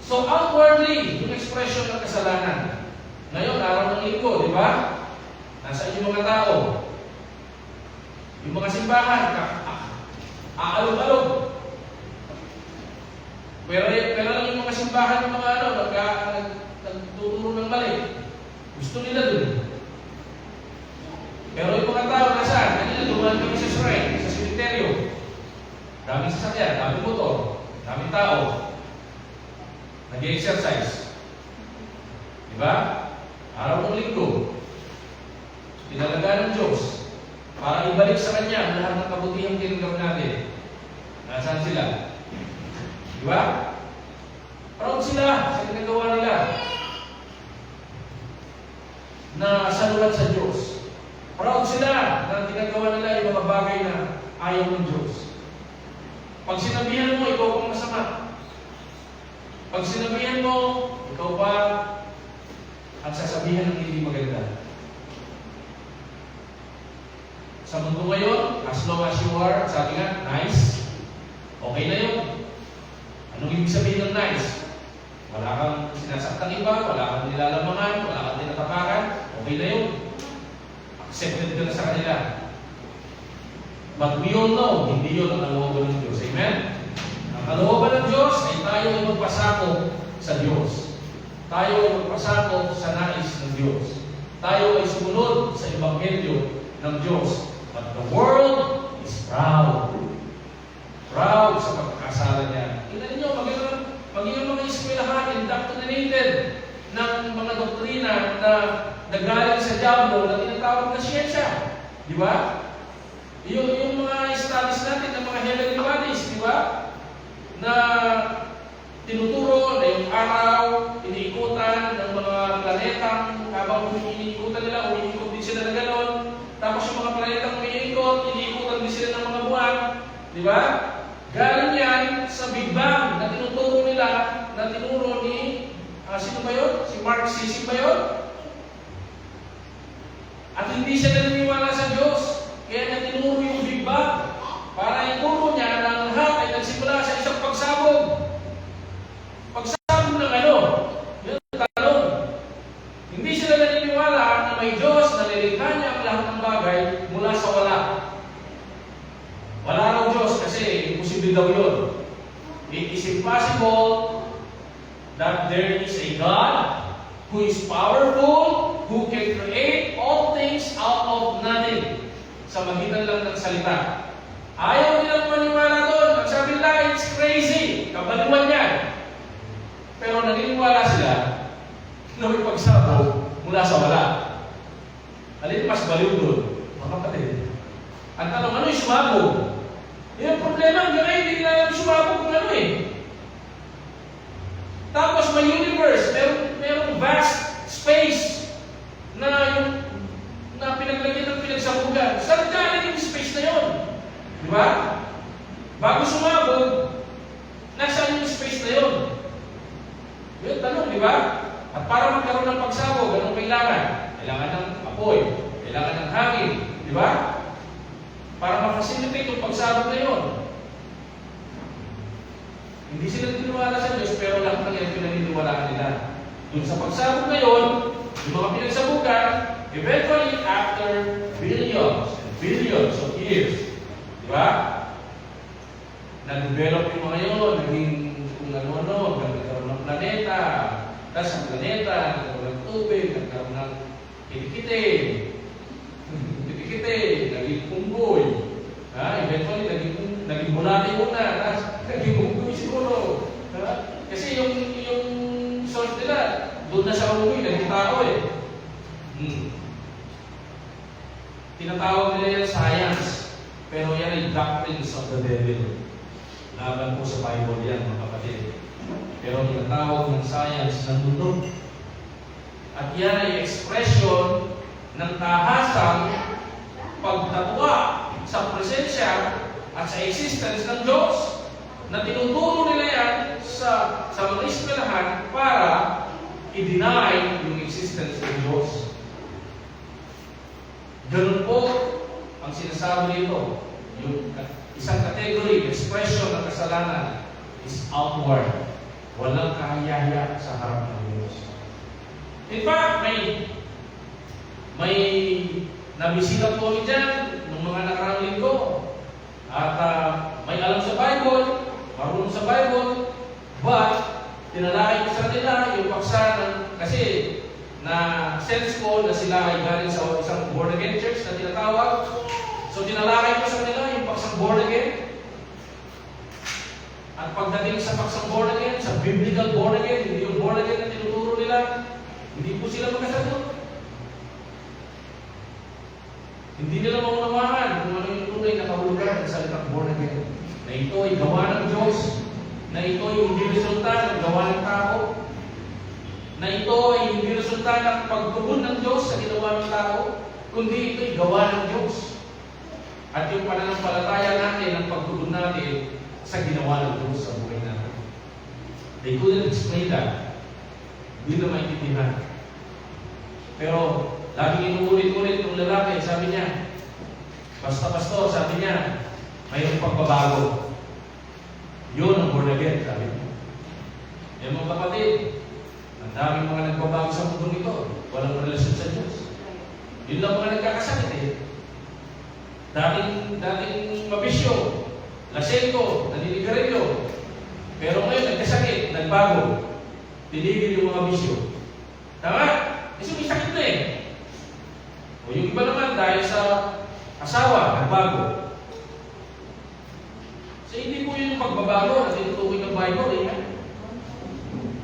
So outwardly, yung expression ng kasalanan. Ngayon, araw ng linggo, di ba? Nasa yung mga tao. Yung mga simbahan, aalog-alog. Pero lang yung mga simbahan, yung mga nagtuturo ng mali. Gusto nila dun. Pero yung mga tao, nasaan? Kanina, dumaan kami sa shrine, sa cemetery. Daming sasakyan, daming motor, daming tao. Nag-exercise. Diba? Araw ng linggo. Pinalaga ng Diyos para ibalik sa Kanya ang lahat ng kabutihang tinanggap natin. Nasaan sila? Diba? Proud sila sa ginagawa nila na salulat sa Diyos. Proud sila na ginagawa nila yung mga bagay na ayaw ng Diyos. Pag sinabihan mo, ikaw pang masama. Pag sinabihan mo, ikaw pa ang sasabihan ng hindi maganda. Sa mundo ngayon, as long as you are, sabi nga, nice, okay na yun. Anong ibig sabihin ng nice? Wala kang sinasaktan iba, wala kang nilalamangan, wala kang tinatapakan, okay na yun. Accepted ka na sa kanila. But we all know, hindi yun ang kalooban ng Diyos. Amen? Ang kalooban ng Diyos ay tayo ay magpasakop sa Diyos. Tayo ay magpasakop sa nais ng Diyos. Tayo ay sumunod sa Ebanghelyo ng Diyos. But the world is proud. Proud sa pagkakasala niya. Tingnan niyo, maging mga eskwelahan indoctrinated ng mga doktrina na nagaling sa diablo na tinatawag na siyensya. Di ba? Yung mga studies natin ng mga heavenly bodies, di ba? Na tinuturo na yung araw, iniikutan ng mga planetang habang iniikutan nila, umiikot din sila na gano'n. Tapos yung mga planetang umiikot, iniikutan din sila ng mga buwan. Di ba? Galing yan sa Big Bang na tinuturo nila, na tinuro ni, sino ba yun? Si Mark Sissi ba yun? At hindi siya naniniwala sa Diyos. Kaya niya tinuro yung Big Bang para ituro niya na ang lahat ay nagsimula sa isang pagsabog. Pagsabog ng ano? Yun ang tanong. Hindi sila naniniwala na may Diyos na nilikha niya ang lahat ng bagay mula sa wala. Wala raw Diyos kasi imposible daw yun. It is impossible that there is a God who is powerful, who can create all things out of nothing. Sa magitan lang ng salita. Ayaw nilang maniwala doon. Ang sabi nila, it's crazy. Kabaliwan yan. Pero naniniwala sila na may pagsabog mula sa wala. Alin mas baliw doon? Mga kapatid. Ang tanong, ano yung sumabog? Yung problema, hanggang ngayon, hindi nila yung sumabog kung ano eh. Tapos may universe, merong vast space na yung na pinaglagyan ng pinagsabugan. Saan galing yung space na yun? Di ba? Bago sumabog, nasaan yung space na yun? Yun, tanong, di ba? At para magkaroon ng pagsabog, anong kailangan? Kailangan ng apoy, kailangan ng hangin, di ba? Para ma-facilitate yung pagsabog na yun. Hindi sila tiniwala sa Diyos, pero lahat ng yan pinaniniwalaan nila. Doon sa pagsabog na yun, yung mga pinagsabugan, eventually, after billions and billions of years, di ba? Nag-develop yung mga yun, naging kung ano-ano, nagkaroon ng planeta, tapos ang planeta, nagkaroon ng tubig, nagkaroon ng kitikite, naging unggoy, Eventually, naging bulati muna, naging unggoy siguro. Kasi yung source nila, doon na sa unggoy, naging tao eh. Tinatawag nila yan science, pero yan ay doctrines of the devil. Laban po sa Bible yan, mga kapatid. Pero tinatawag ng science ng mundo. At yan ay expression ng tahasang pagtatwa sa presensya at sa existence ng Diyos na tinuturo nila yan sa mga eskwelahan para i-deny yung existence ng Diyos. Ganun po ang sinasabi dito. Yung isang category, expression ng kasalanan is outward. Walang kahiyaya sa harap ng Diyos. In fact, may nabisita po kami dyan ng mga nakarang linggo. At may alam sa Bible, marunong sa Bible, but tinalakay ko sa kanila yung paksa ng, kasi na sense ko na sila ay galing sa isang born again church na tinatawag. So tinalakay ko sa kanila yung paksang born again. At pagdating sa paksang born again, sa biblical born again, hindi yung born again na tinuturo nila, hindi po sila magkasagot. Hindi nila maunawahan kung ano yung tunay na kahulugan ng salitang born again. Na ito ay gawa ng Diyos, na ito ay hindi resulta ng gawa ng tao, na ito ay hindi resulta ng pagtugon ng Diyos sa ginawa ng tao, kundi ito ay gawa ng Diyos. At yung pananampalataya natin, ang pagtugon natin sa ginawa ng Diyos sa buhay natin. They couldn't explain that. Hindi na maintindihan. Pero, laging inuulit-ulit ng lalaki, sabi niya, basta pastor, sabi niya, mayroong pagbabago. Yun ang born again, sabi niya. Yung mga kapatid, ang daming mga nagbabago sa mundo nito, walang relasyon sa Diyos. Yun lang mga nagkakasakit eh. Dating mabisyo, lasengko, naninigarilyo. Pero ngayon, nagkasakit, nagbago. Tinigil yung mga bisyo. Tama? Kasi may sakit na eh. O yung iba naman dahil sa asawa, nagbago. So hindi po yun yung pagbabago na tinutukoy ng Bible eh.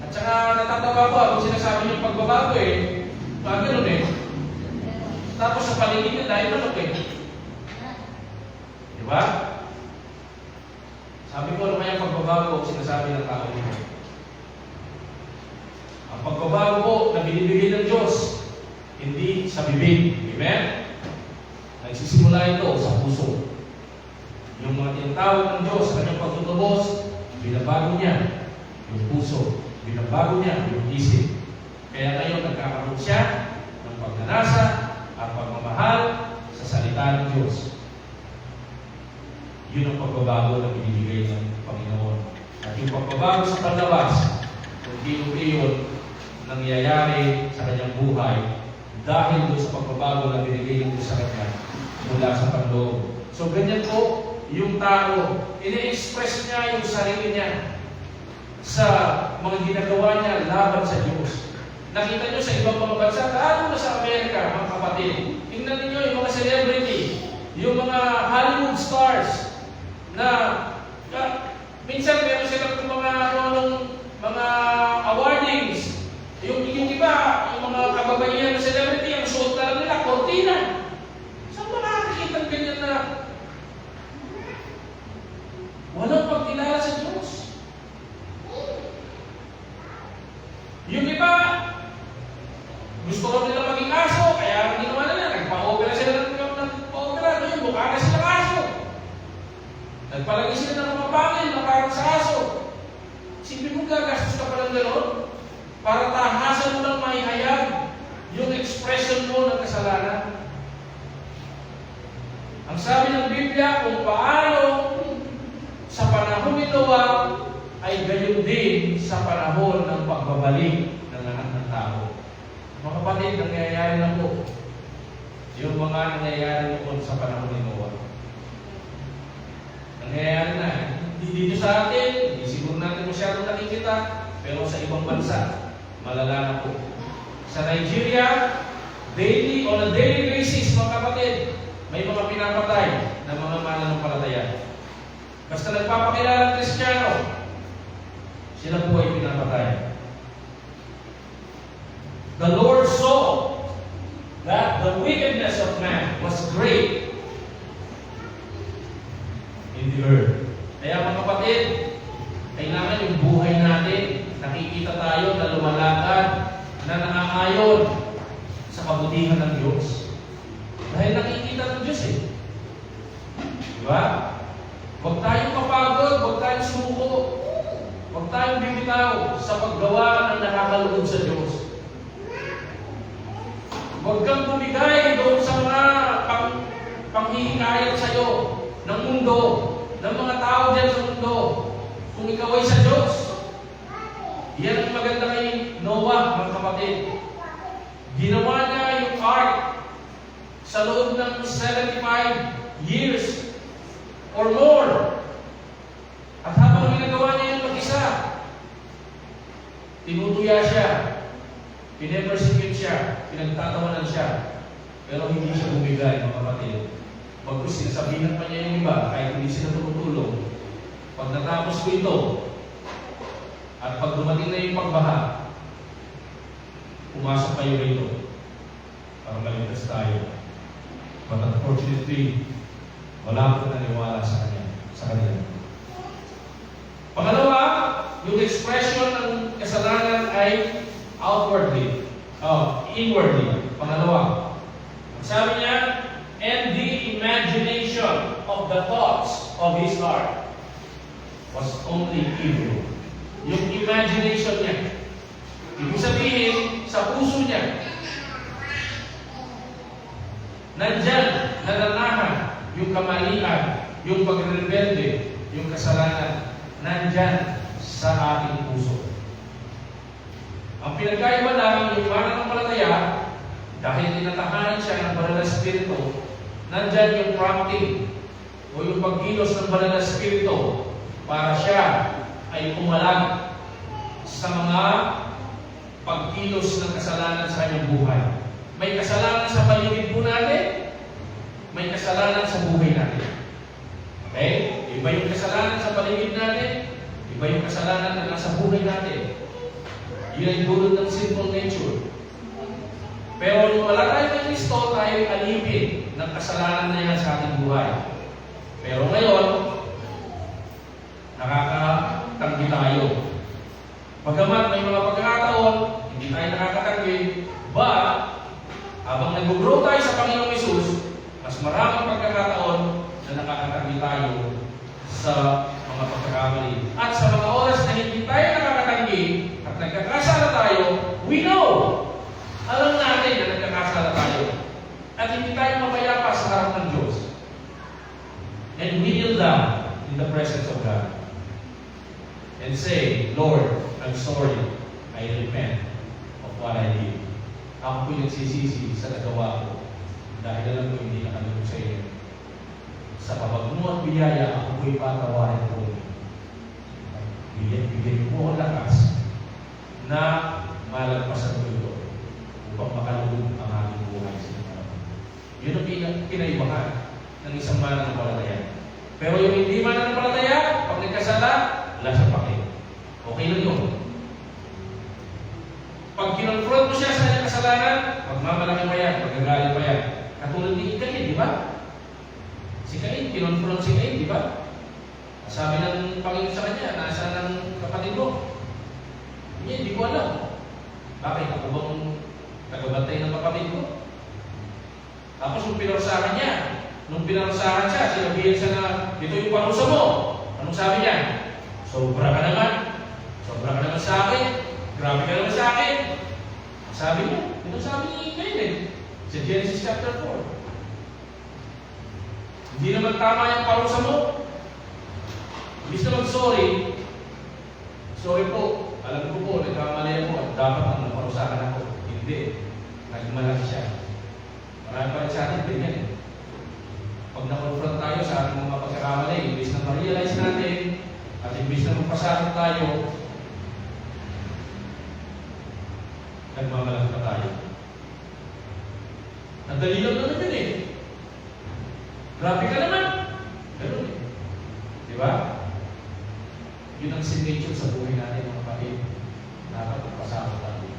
At saka natatawa ko kung sinasabi yung pagbabago eh. Ganun eh. Tapos sa paligid niya dahil manok eh. Diba? Sabi ko ano kaya pagbabago kung sinasabi ng tao nito. Ang pagbabago po na binibigay ng Diyos, hindi sa bibig. Amen? Nagsisimula ito sa puso. Yung mga tinatawag ng Diyos sa kanyang pagtutubos, binabago niya yung puso. Binabago niya yung isip. Kaya ngayon nagkakaroon siya ng pagnanasa at pagmamahal sa salita ng Diyos. Yun ang pagbabago na binibigay ng Panginoon. At yung pagbabago sa panlabas, unti-unti yun nangyayari sa kanyang buhay dahil doon sa pagbabago na binigay ng Diyos sa kanya mula sa panloob. So ganyan po yung tao, ini-express niya yung sarili niya sa mga ginagawa niya laban sa Diyos. Nakita niyo sa ibang mga bansa, lalo na sa Amerika, mga kapatid. Tingnan niyo yung mga celebrity, yung mga Hollywood stars na minsan meron silang mga awardings. Yung iba, yung mga kababaihan na celebrity, ang suot na lang nila, kortina. Saan ba nakakikita ng ganyan na walang pagkilala sa Diyos? Yung iba, gusto ko nila maging aso, kaya ginawa nila, nagpa-opera sila ng opera, ngayon mukha na silang aso. Nagpalagay sila ng mga pangil na parang sa aso. Sipin mo gagastos ka pa ng gano'n para tahasan mo lang maihayag yung expression mo ng kasalanan. Ang sabi ng Biblia, kung paano sa panahon ni Noah ay gayon din sa panahon ng pagbabalik ng lahat ng tao. Mga kapatid, nangyayari na po yung mga nangyayari noon sa panahon ni Noah. Nangyayari na. Hindi dito sa atin, hindi siguro natin masyadong nakikita, pero sa ibang bansa, malala na po. Sa Nigeria, on a daily basis, mga kapatid, may mga pinapatay. ng mga mananampalataya. Basta nagpapakilala ng Kristiyano, sila po ay pinapatay. The Lord saw that the wickedness of man was great in the earth. Kaya mga kapatid, kailangan yung buhay natin, nakikita tayo na lumalakad, na naaayon sa kabutihan ng Diyos. Dahil nakikita ng Diyos eh. Diba? Huwag tayong mapagod, huwag tayong sumuko, huwag tayong bibitaw sa paggawa ng nakakalugod sa Diyos. Huwag kang bumigay doon sa mga panghihikayat sa iyo ng mundo, ng mga tao dyan sa mundo. Kung ikaw ay sa Diyos, yan ang maganda kay Noah, mga kapatid. Ginawa niya yung ark sa loob ng 75 years or more. At habang ginagawa niya yung mag-isa, tinutuya siya, pinepersecute siya, pinagtatawanan siya, pero hindi siya bumigay, mga kapatid. Bagkus sinasabihan pa niya yung iba, kahit hindi sila tumutulong. Pag natapos ko ito, at pag dumating na yung pagbaha, pumasok kayo rito para maligtas tayo. But unfortunately, wala akong naniwala sa kanila. Pangalawa, yung expression ng kasalanan ay inwardly. Pangalawa, sabi niya, and the imagination of the thoughts of his heart was only evil. Yung imagination niya, ibig sabihin, sa puso niya, nandyan, nananahan yung kamalian, yung pagrebelde, yung kasalanan, nandyan sa ating puso. Ang pinagkaiba lang, yung mananampalataya, dahil tinatahanan siya ng banal na spirito, nandyan yung prompting o yung pagkilos ng banal na spirito para siya ay umalag sa mga pagkilos ng kasalanan sa kanyang buhay. May kasalanan sa paligid po natin, may kasalanan sa buhay natin. Okay? Iba yung kasalanan sa paligid natin, iba yung kasalanan na nasa buhay natin. Yun ay dulot ng sinful nature. Pero nung wala tayo ng Kristo, tayo ay alipin ng kasalanan na yan sa ating buhay. Pero ngayon, nakakatanggi tayo. Bagamat may mga pagkakataon, hindi tayo nakakatanggi, but habang nag-grow tayo sa Panginoong Hesus, mas maraming pagkakataon na nakakatanggi tayo sa mga pagkakamali. At sa mga oras na hindi tayo nakakatanggi at nagkakasala tayo, we know, alam natin na nagkakasala tayo. At hindi tayo mapayapa sa harap ng Diyos. And we kneel down in the presence of God and say, Lord, I'm sorry. I repent of what I did. Ako po'y nagsisisi sa nagawa ko dahil alam ko hindi nakalugod sa iyo. Sa kapag mo at biyaya, ako po'y patawarin ko. Bigyan mo ang lakas na malagpasan ko ito upang makalugod ang aking buhay sa inyo. Yun ang pinaibahan ng isang mananampalataya. Pero yung hindi mananampalataya, pag nagkasala, wala siya pake. Okay lang yun. Pag kinonfront mo siya sa kanyang kasalanan, magmamalaki pa yan, magagalit pa yan. Katulad ni Cain, di ba? Si Cain, kinonfront si Cain, di ba? Sabi ng Panginoon sa kanya, nasa ng kapatid mo? Hindi ko alam. Bakit? Ako bang tagabantay ng kapatid ko? Tapos yung pinarsahan niya, nung pinarsahan siya, sinabihin siya na, ito yung parusa mo. Anong sabi niya? Sobra ka naman. Sobra ka naman sa akin. Grabe ka naman sa akin. Sabi niya, ito sabi ni Cain sa Genesis chapter 4. Hindi naman tama yung parusa mo. Ibig na mag-sorry, sorry po, alam ko po, nagkamali ako at dapat ang naparusahan ako. Hindi. Nagmalaki siya. Marami pa rin sa atin, ganyan eh. Pag na-confront tayo sa ating mga pagkakamali, imbis na ma-realize natin at imbis na magpasakot tayo, nagmamalaki pa tayo. Ang dali lang naman yun eh. Grabe ka naman. resignation sa buhay natin mga kapatid. Dapat magpasakot tayo.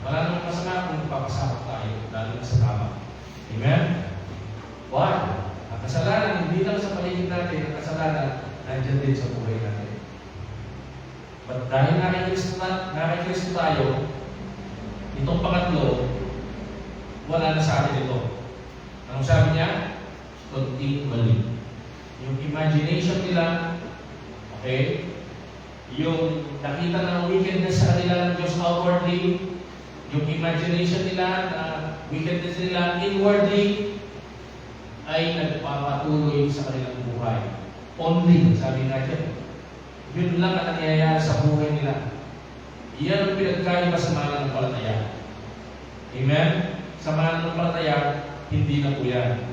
Wala namang masama kung magpapasakot tayo, lalo na sa tama. Amen? Why? Ang kasalanan, hindi lang sa paligid natin, ang kasalanan, nandiyan din sa buhay natin. But dahil nakikristo tayo, itong pangatlo, wala na sa atin ito. Anong sabi niya? Continually. Yung imagination nila, okay? Yung nakita ng wickedness sa kanila ng Diyos outwardly, yung imagination nila na wickedness nila inwardly, ay nagpapatuloy sa kanilang buhay. Only, sabi nga dyan. Yun lang ang nangyayari sa buhay nila. Iyan ang pinagkaiba sa mananampalataya. Amen? Sa mananampalataya, hindi na po yan.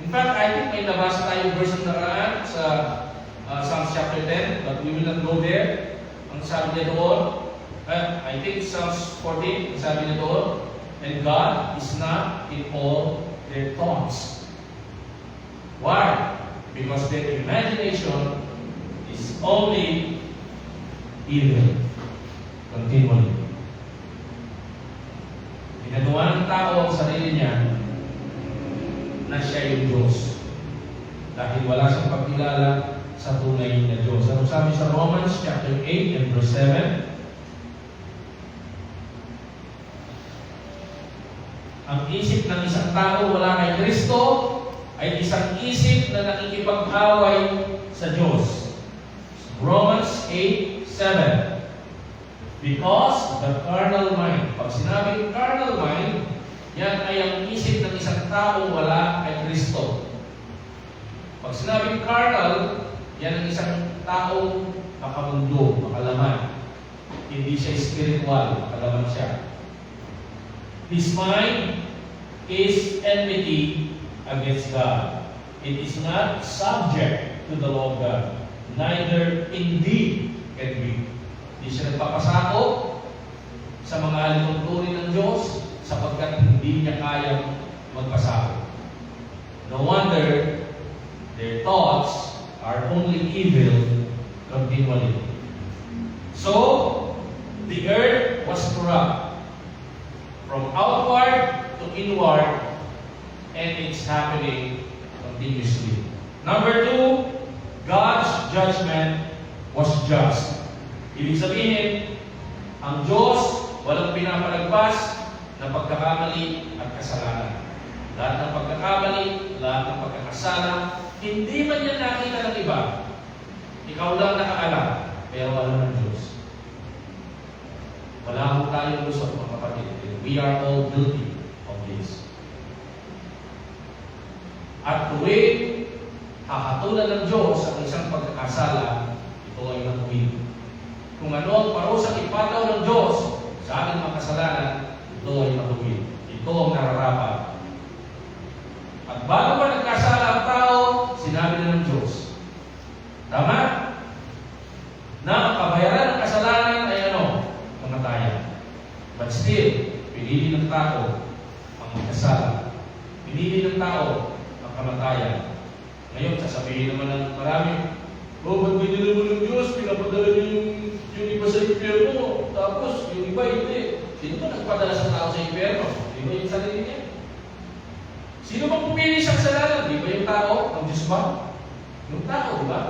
In fact, I think may nabasa tayong verse ng nakaraan sa Psalms chapter 10, but we will not go there. Ang sabi niya doon, I think Psalms 14, ang sabi niya doon, and God is not in all their thoughts. Why? Because their imagination is only evil. Continually. Ginagawa ng tao ang sarili niya na siya yung Diyos. Dahil wala siyang pagkilala sa tunay na Diyos. Ano sabi sa Romans chapter 8 and verse 7? Ang isip ng isang tao wala kay Kristo ay isang isip na nakikipag-away sa Diyos. Romans 8:7. Because the carnal mind, pag sinabing carnal mind, yan ay ang isip ng isang taong wala kay Kristo. Pag sinabing carnal, yan ang isang taong makamundo, makalaman. Hindi siya spiritual, makalaman siya. His mind is enmity against God. It is not subject to the law of God. Neither indeed can be. Hindi siya nagpapasakop sa mga alituntunin ng Diyos sapagkat hindi niya kayang magpasakop. No wonder their thoughts are only evil continually. So, the earth was corrupt from outward to inward, and it's happening continuously. Number 2, God's judgment was just. Ibig sabihin, ang Diyos walang pinapalagpas na pagkakamali at kasalanan. Lahat ng pagkakamali, lahat ng pagkakasala, hindi man yan nakita ng iba. Ikaw lang nakaalam, pero alam ng Diyos. Wala mo tayong lusot, mga kapatid. We are all guilty of this. At tuwing hahatulan ng Diyos ang isang pagkakasala, ito ay matuwid. Kung ano ang parusang ipataw ng Diyos sa ating mga kasalanan, ito ay matuwid. Ito ang nararapat. At bago pa nagkasala ang tao, sinabi na ng Diyos. Tama? Na ang kabayaran ng kasalanan ay ano? Kamatayan. But still, pinili ng tao ang magkasala. Pinili ng tao ang kamatayan. Ngayon, sasabihin naman ng marami, ba't binili mo ng Diyos, pinapadala niyo yung iba sa impyerno, tapos yung iba hindi. Sino ba nagpadala sa tao sa impyerno? Di ba yung sarili niya? Sino bang pumili sa kasalanan? Di ba yung tao? Ang Diyos ba? Yung tao, di ba?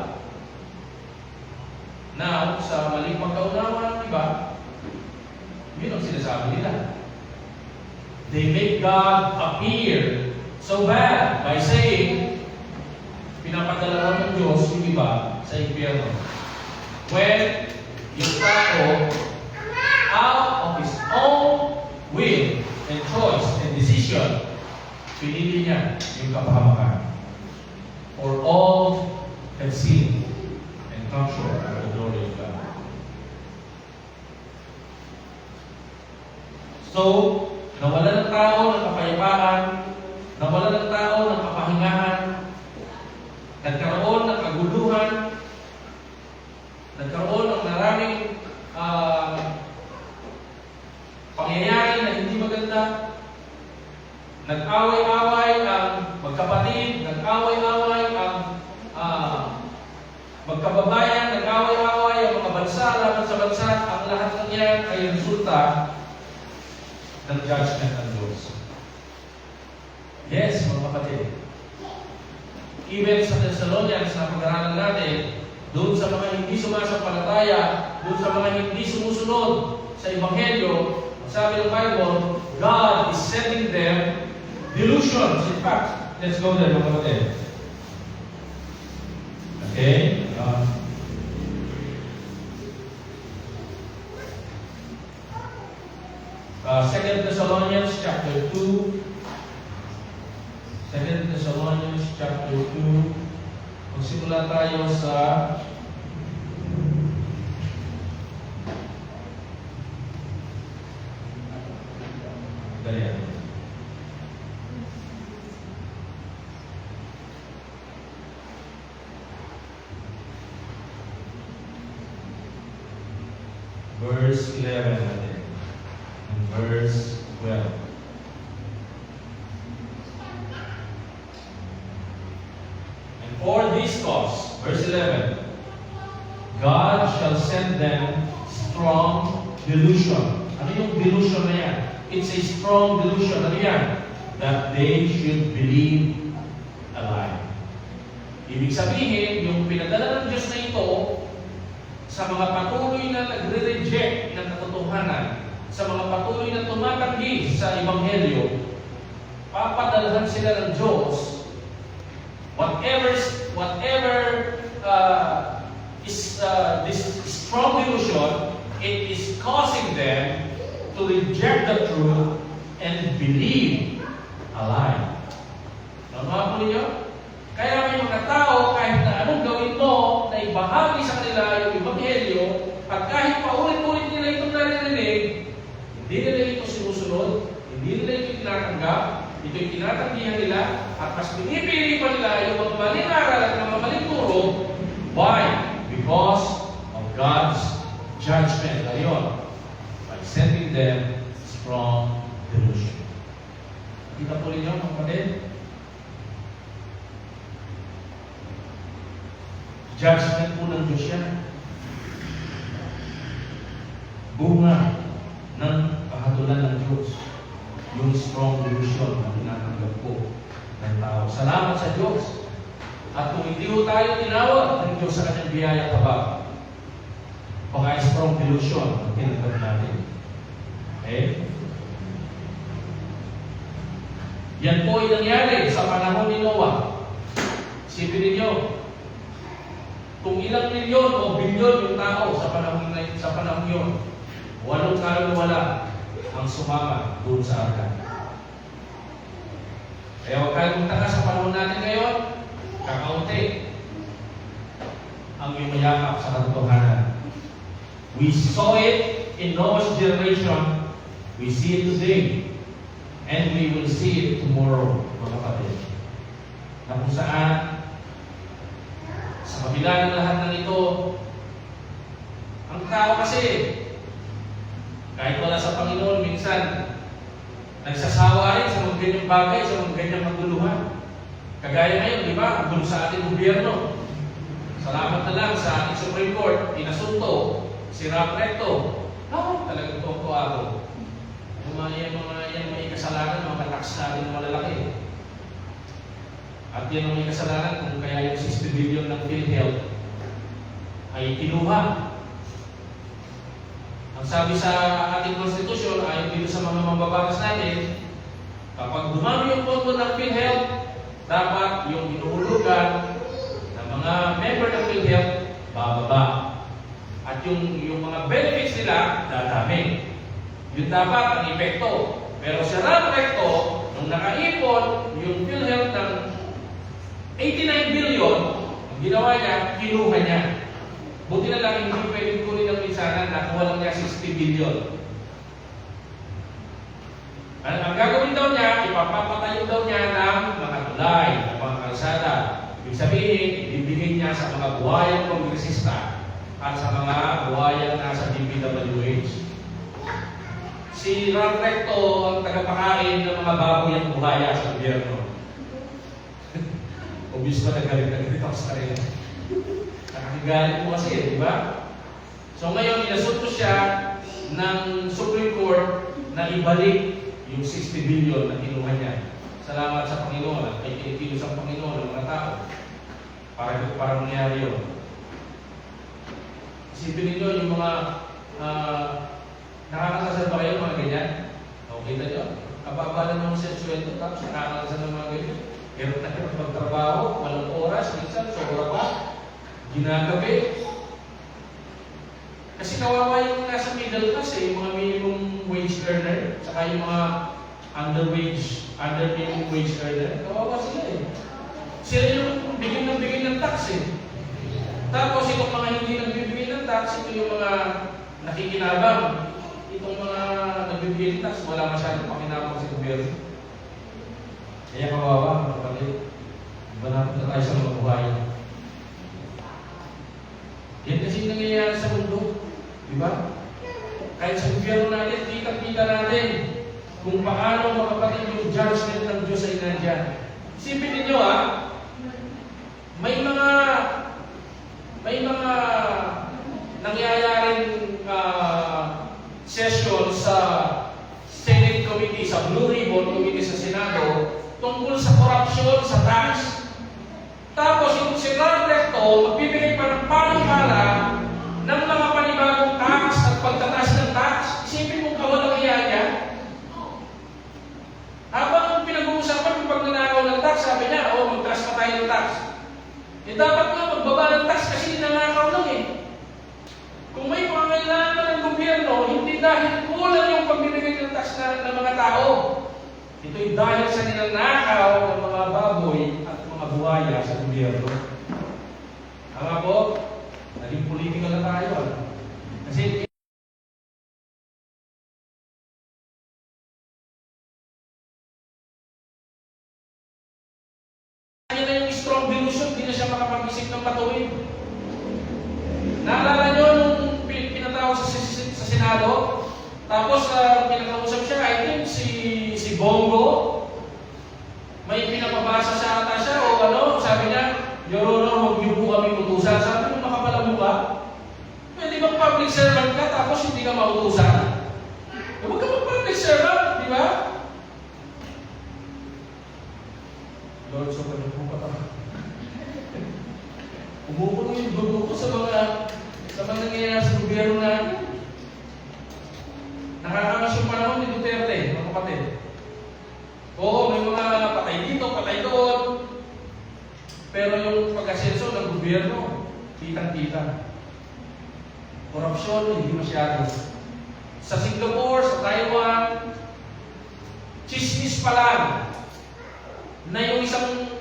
Now, sa maling pagkaunawa ng iba, yun ang sinasabi nila. They make God appear so bad by saying, pinapadala ng Diyos yung iba sa impyerno. When yung tao, out of his own will and choice and decision, pinili niya yung kapahamakan. For all have sinned and come short of the glory of God. So, nawala ng tao ng kapayapaan, nawala ng tao ng kapahingahan, nagkaroon ng kaguluhan, nagkaroon ng maraming pangyayari na hindi maganda, nag-away-away ang magkapatid, nag-away-away ang magkababayan, nag-away-away bansa, laban sa bansa, ang lahat ng yan ay resulta ng judgment ng Diyos. Yes, mga kapatid. Even sa Thessalonians na pag-aralan natin, doon sa mga hindi sumasampalataya, doon sa mga hindi sumusunod sa Ebanghelyo, sabi ng Bible, God is sending them delusions. In fact, let's go there, mga kapatid. Okay? 2 Thessalonians chapter 2. 2 Thessalonians chapter 2. Magsimula tayo sa ganyan. Verse 11 natin. And verse 12. And for this cause, verse 11, God shall send them strong delusion. Ano yung delusion na yan? It's a strong delusion. Ano yan? That they should believe a lie. Ibig sabihin, yung pinadala ng Diyos na ito sa mga patuloy na nagre-reject ng katotohanan, sa mga patuloy na tumatanggi sa Ebanghelyo, papadalahan sila ng Diyos whatever is this strong delusion, it is causing them to reject the truth and believe a lie. Nakuha po ninyo? Kaya may mga tao, kahit na anong gawin mo, na ibahagi sa kanila yung Ebanghelyo, at kahit paulit-ulit nila itong naririnig, hindi nila ito sinusunod, hindi nila ito tinatanggap, ito yung tinatanggihan nila, at mas pinipili pa nila yung mga maling aral at mga maling turo. Why? Because of God's judgment. Ngayon, by sending them strong delusion. Kita po rin yun, mga kapatid? Judgment po ng Diyos yan. Bunga ng kahatulan ng Diyos. Yung strong delusion na tinatanggap po ng tao. Salamat sa Diyos. At kung hindi po tayo tinawag ng Diyos sa kanyang biyaya kabab, baka strong delusion ang tinanggap natin. Okay? Yan po ay nangyari sa panahon ni Noah. Isipin ninyo, kung ilang milyon o bilyon yung tao sa panahon yun, walong kaluluwala ang sumama doon sa arka. Kaya huwag kayong magtaka sa panahon natin ngayon, kakaunti ang yumayakap sa katotohanan. We saw it in Noah's generation, we see it today, and we will see it tomorrow, mga kapatid. Na kung saan sa kabila ng lahat ng ito, ang tao kasi, kahit wala sa Panginoon, minsan, nagsasawa rin sa mga ganyang bagay, sa mga ganyang maguluhan. Kagaya ngayon, di ba? Ang gulo sa ating gobyerno. Salamat na lang sa ating Supreme Court, inasunto, si Rap Recto. Talagang toko ako. Yung mga may kasalanan, mga tax natin na malalaki. At yan ang may kasalanan kung kaya yung 60 billion ng PhilHealth ay kinuha. Ang sabi sa ating konstitusyon ay dito sa mga mambabatas natin, kapag dumami yung pondo ng PhilHealth, dapat yung inuhulugan ng mga member ng PhilHealth bababa. At yung mga benefits nila dadami. Yun dapat ang epekto. Pero si Rap Recto, nung nakaipon yung PhilHealth ng 89 billion, ang ginawa niya, kinuha niya. Buti na lang hindi pwedeng kunin ng minsanan, nakuha lang niya 60 billion. Ang gagawin daw niya, ipapapatayo daw niya ng mga tulay, ng mga kalsada. Ibig sabihin, ibibigay niya sa mga buhayang kongresista at sa mga buhayang nasa DPWH. Si Rap Recto ang tagapakain ng mga baboy ang buhaya sa gobyerno. Obvious ba nagalit ako sa kanila? Nakakagalit mo kasi, di ba? So ngayon, inasunto siya ng Supreme Court na ibalik yung 60 billion na kinuha niya. Salamat sa Panginoon at may kinikilos ang Panginoon ng mga tao para mangyari yun. Isipin ninyo yung mga nakakasal ba kayo mga ganyan? Okay na yun. Kababa na ng sensweldo tapos nakakasal ng mga ganyan. Hirap na hirap magtrabaho, walang oras, minsan sobra pa, ginagabi. Kasi kawawa yung nasa middle class yung mga minimum wage earner, saka yung mga under minimum wage earner, kawawa sila Sila yung bigyan ng tax Tapos itong mga hindi nagbibigay ng tax, ito yung mga nakikinabang. Itong mga nagbibigay ng tax, wala masyadong pakinabang sa gobyerno. Kaya kawawa, mga kapatid. Banapit na tayo sa mga buhay. Yan kasi nangyayari sa mundo. Diba? Kahit sa gobyerno natin, kita-kita natin kung paano mga kapatid yung judgment ng Diyos ay nandiyan. Isipin ninyo may mga nangyayaring session sa Senate Committee, sa Blue Ribbon Committee sa Senado tungkol sa korupsyon sa tax. Tapos yung si Ron Recto magbibigay pa ng panukala ng mga panibagong tax at pagtataas ng tax. Isipin mo kawalang iya niya. Habang pinag-uusapan yung pagnanakaw ng tax, sabi niya, magtaas pa tayo ng tax. Dapat nga magbaba ng tax kasi nanakaw lang Kung may pangailangan ng gobyerno, hindi dahil kulang yung pagbibigay ng tax ng mga tao. Ito'y dahil sa ninanakaw ng mga baboy at mga buhaya sa gobyerno. Tama po? Naging political na tayo. Kasi kanya na yung strong delusion, hindi na siya makapag-isip ng patuwid. Naalala nyo nung pinatawag sa Senado, tapos pinakausap siya, I think si Bongo, may pinapabasa sa ata siya, sabi niya, Your Honor, huwag niyo po kami utusan. Sabi mo, makapalang ka. Pwede bang public servant ka, tapos hindi ka mautusan? Huwag ka mag-public servant, di ba? Lord, so kanya po pa umuulo yung dugo ko sa mga nangyayari sa gobyerno natin. Nakakamas yung panahon ni Duterte, mga kapatid. Oo, may mga patay dito, patay doon. Pero yung pag-asenso ng gobyerno, kitang-kita. Korupsyon, hindi masyado. Sa Singapore, sa Taiwan, chismis pa lang na yung isang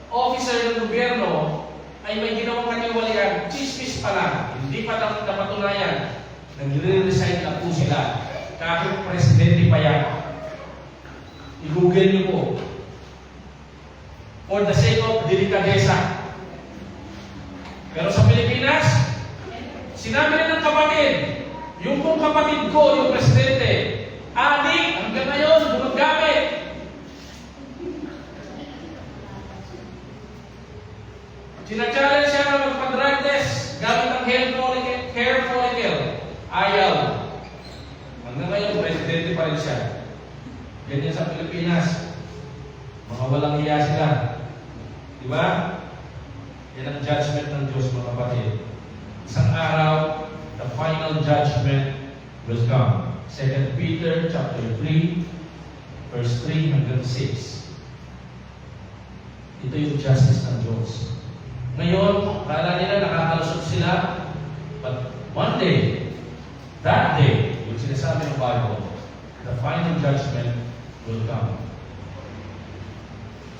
officer ng gobyerno ay may ginawang kaniwalian, chismis pa lang, hindi pa napatunayan, nagre-resign na po sila. Kahit presidente pa yan. I-google niyo po. For the sake of delikadesa. Pero sa Pilipinas, sinabi rin ng kapatid, yung pong kapatid ko, yung presidente, adik, hanggang ngayon, gumagamit. Sina-challenge siya na magpa-drug test gamit ang hair follicle. Ayaw. Hanggang ngayon, presidente pa rin siya. Ganyan sa Pilipinas. Mga walang iya sila. Diba? Yan ang judgment ng Diyos, mga kapatid. Isang araw, the final judgment will come. 2 Peter chapter 3, verse 3 hanggang 6. Ito yung justice ng Diyos. Ngayon, kala nila nakakalusot sila, but one day, that day, yung sinasabi ng Bible, the final judgment will come.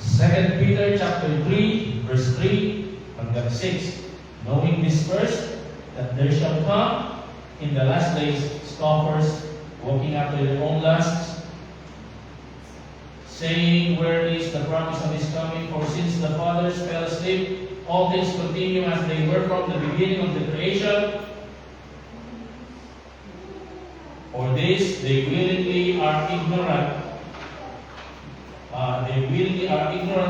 2 Peter chapter 3, verse 3 hanggang 6. Knowing this first, that there shall come in the last days scoffers, walking after their own lusts, saying, Where is the promise of his coming? For since the fathers fell asleep, all things continue as they were from the beginning of the creation. For this they willingly are ignorant.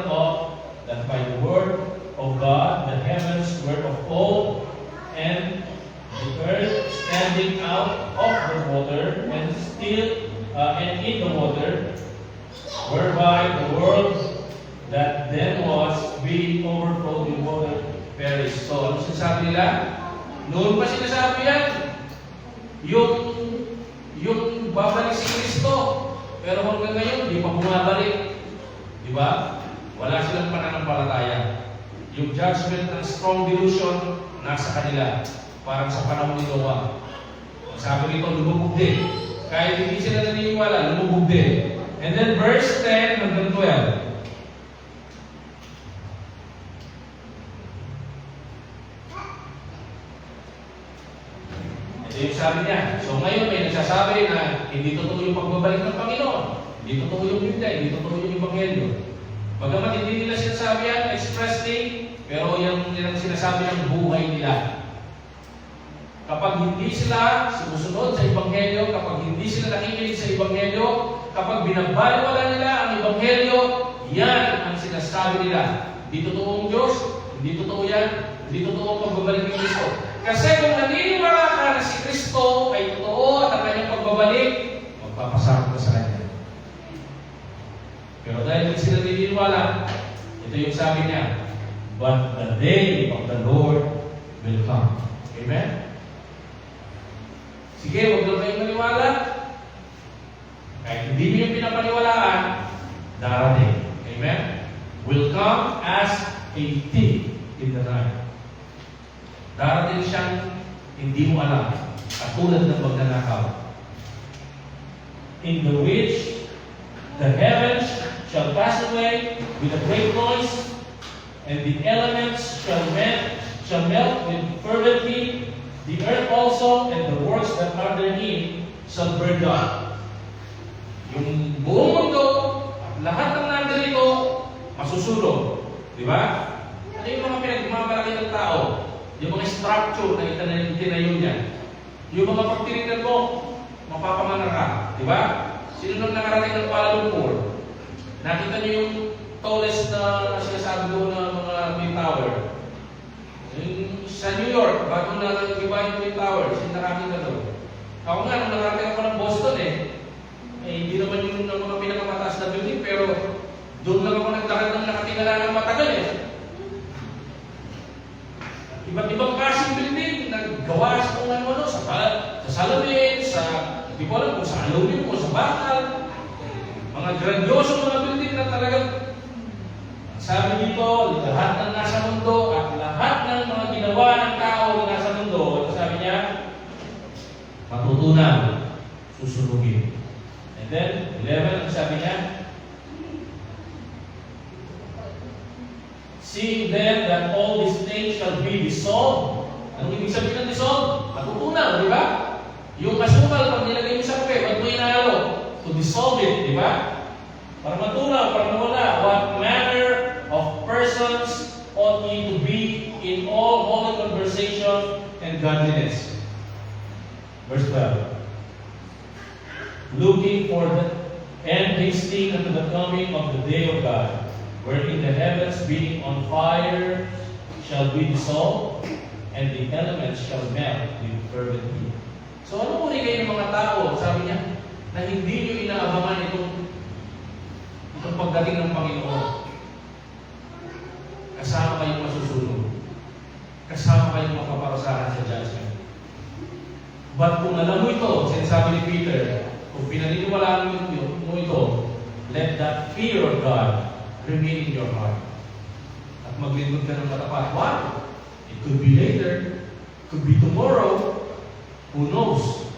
Of that by the word of God the heavens were of old, and the earth standing out of the water and still and in the water, whereby the world that then was being overflowed with water perished. So, ano sinasabi nila? Noon pa sinasabi yan. Yung babalik si Kristo. Pero hanggang ngayon, di pa bumabalik. Di ba? Wala silang pananampalataya. Yung judgment ng strong delusion, nasa kanila. Parang sa panahon ni Noah. Sabi nito, lumubog din. Kahit hindi sila naniniwala, lumubog din. And then verse 10 hanggang 12. Ito yung sabi niya. So ngayon may nagsasabi na hindi totoo yung pagbabalik ng Panginoon. Hindi totoo yung Biblia, hindi totoo yung Ebanghelyo. Bagamat hindi nila sinasabi yan expressly, pero yan nilang sinasabi ng buhay nila. Kapag hindi sila sumusunod sa Ebanghelyo, kapag hindi sila nakikinig sa Ebanghelyo, kapag binabaliwala nila ang Ebanghelyo, yan ang sinasabi nila. Hindi totoo ang Diyos, hindi totoo yan, hindi totoo ang pagbabalik ni Kristo. Kasi kung naniniwala ka na si Kristo ay totoo at ang kanyang pagbabalik, magpapasakot ka sa Kanya. Pero dahil hindi sila naniniwala, ito yung sabi niya, but the day of the Lord will come. Amen? Sige, huwag lang kayong maniwala. Kahit hindi mo yung pinapaniwalaan, darating. Amen? Will come as a thief in the night. Darating siyang hindi mo alam, katulad ng magnanakaw. In the which the heavens shall pass away with a great noise, and the elements shall melt with fervent heat. The earth also and the works that are therein shall burn up. Yung buong mundo at lahat ng nandito masusulong. Di ba? Ano yung mga pinagmamalaki ng tao? Yung mga structure na itinayo niya. Yung mga pagtinignan mo, mapapamana ka. Di ba? Sino nang nakarating ng Kuala Lumpur? Nakita niyo yung tallest na sinasabi doon ng mga Twin Tower. Yung sa New York, bago na nag-iba yung Twin Tower, sino nakakita doon? Ako nga, nung nakarating ako ng Boston hindi naman yung mga pinakamataas na building, pero doon lang ako nagtakad ng nakatingala ng matagal Iba't ibang klaseng building, naggawa sa kung ano, sa salamin, hindi ko alam kung sa alumin o sa bakal. Mga grandiosong mga building na talagang, sabi dito, lahat ng nasa mundo at lahat ng mga ginawa ng tao na nasa mundo, sabi niya, matutunan, susunugin. And then, 11, sabi niya, seeing then that all these things shall be dissolved. Anong ibig sabihin ng dissolved? Matutunan, di ba? Yung asukal, pag nilagay mo sa kape, ba't mo inahalo? To dissolve it, di ba? Para matunaw, para mawala. What manner of persons ought ye to be in all holy conversation and godliness? Verse 12. Looking for and hasting unto the coming of the day of God, wherein the heavens being on fire shall be dissolved, and the elements shall melt with fervent heat. So ano muli kayo ng mga tao, sabi niya, na hindi nyo inaabangan itong pagdating ng Panginoon. Kasama kayong masusunod. Kasama kayong mapaparusahan sa judgment. But kung alam mo ito, sinasabi ni Peter, kung pinaniniwalaan mo ito, let that fear of God remain in your heart. At maglingkod ka ng matapat. Why? It could be later. Could be tomorrow. Who knows?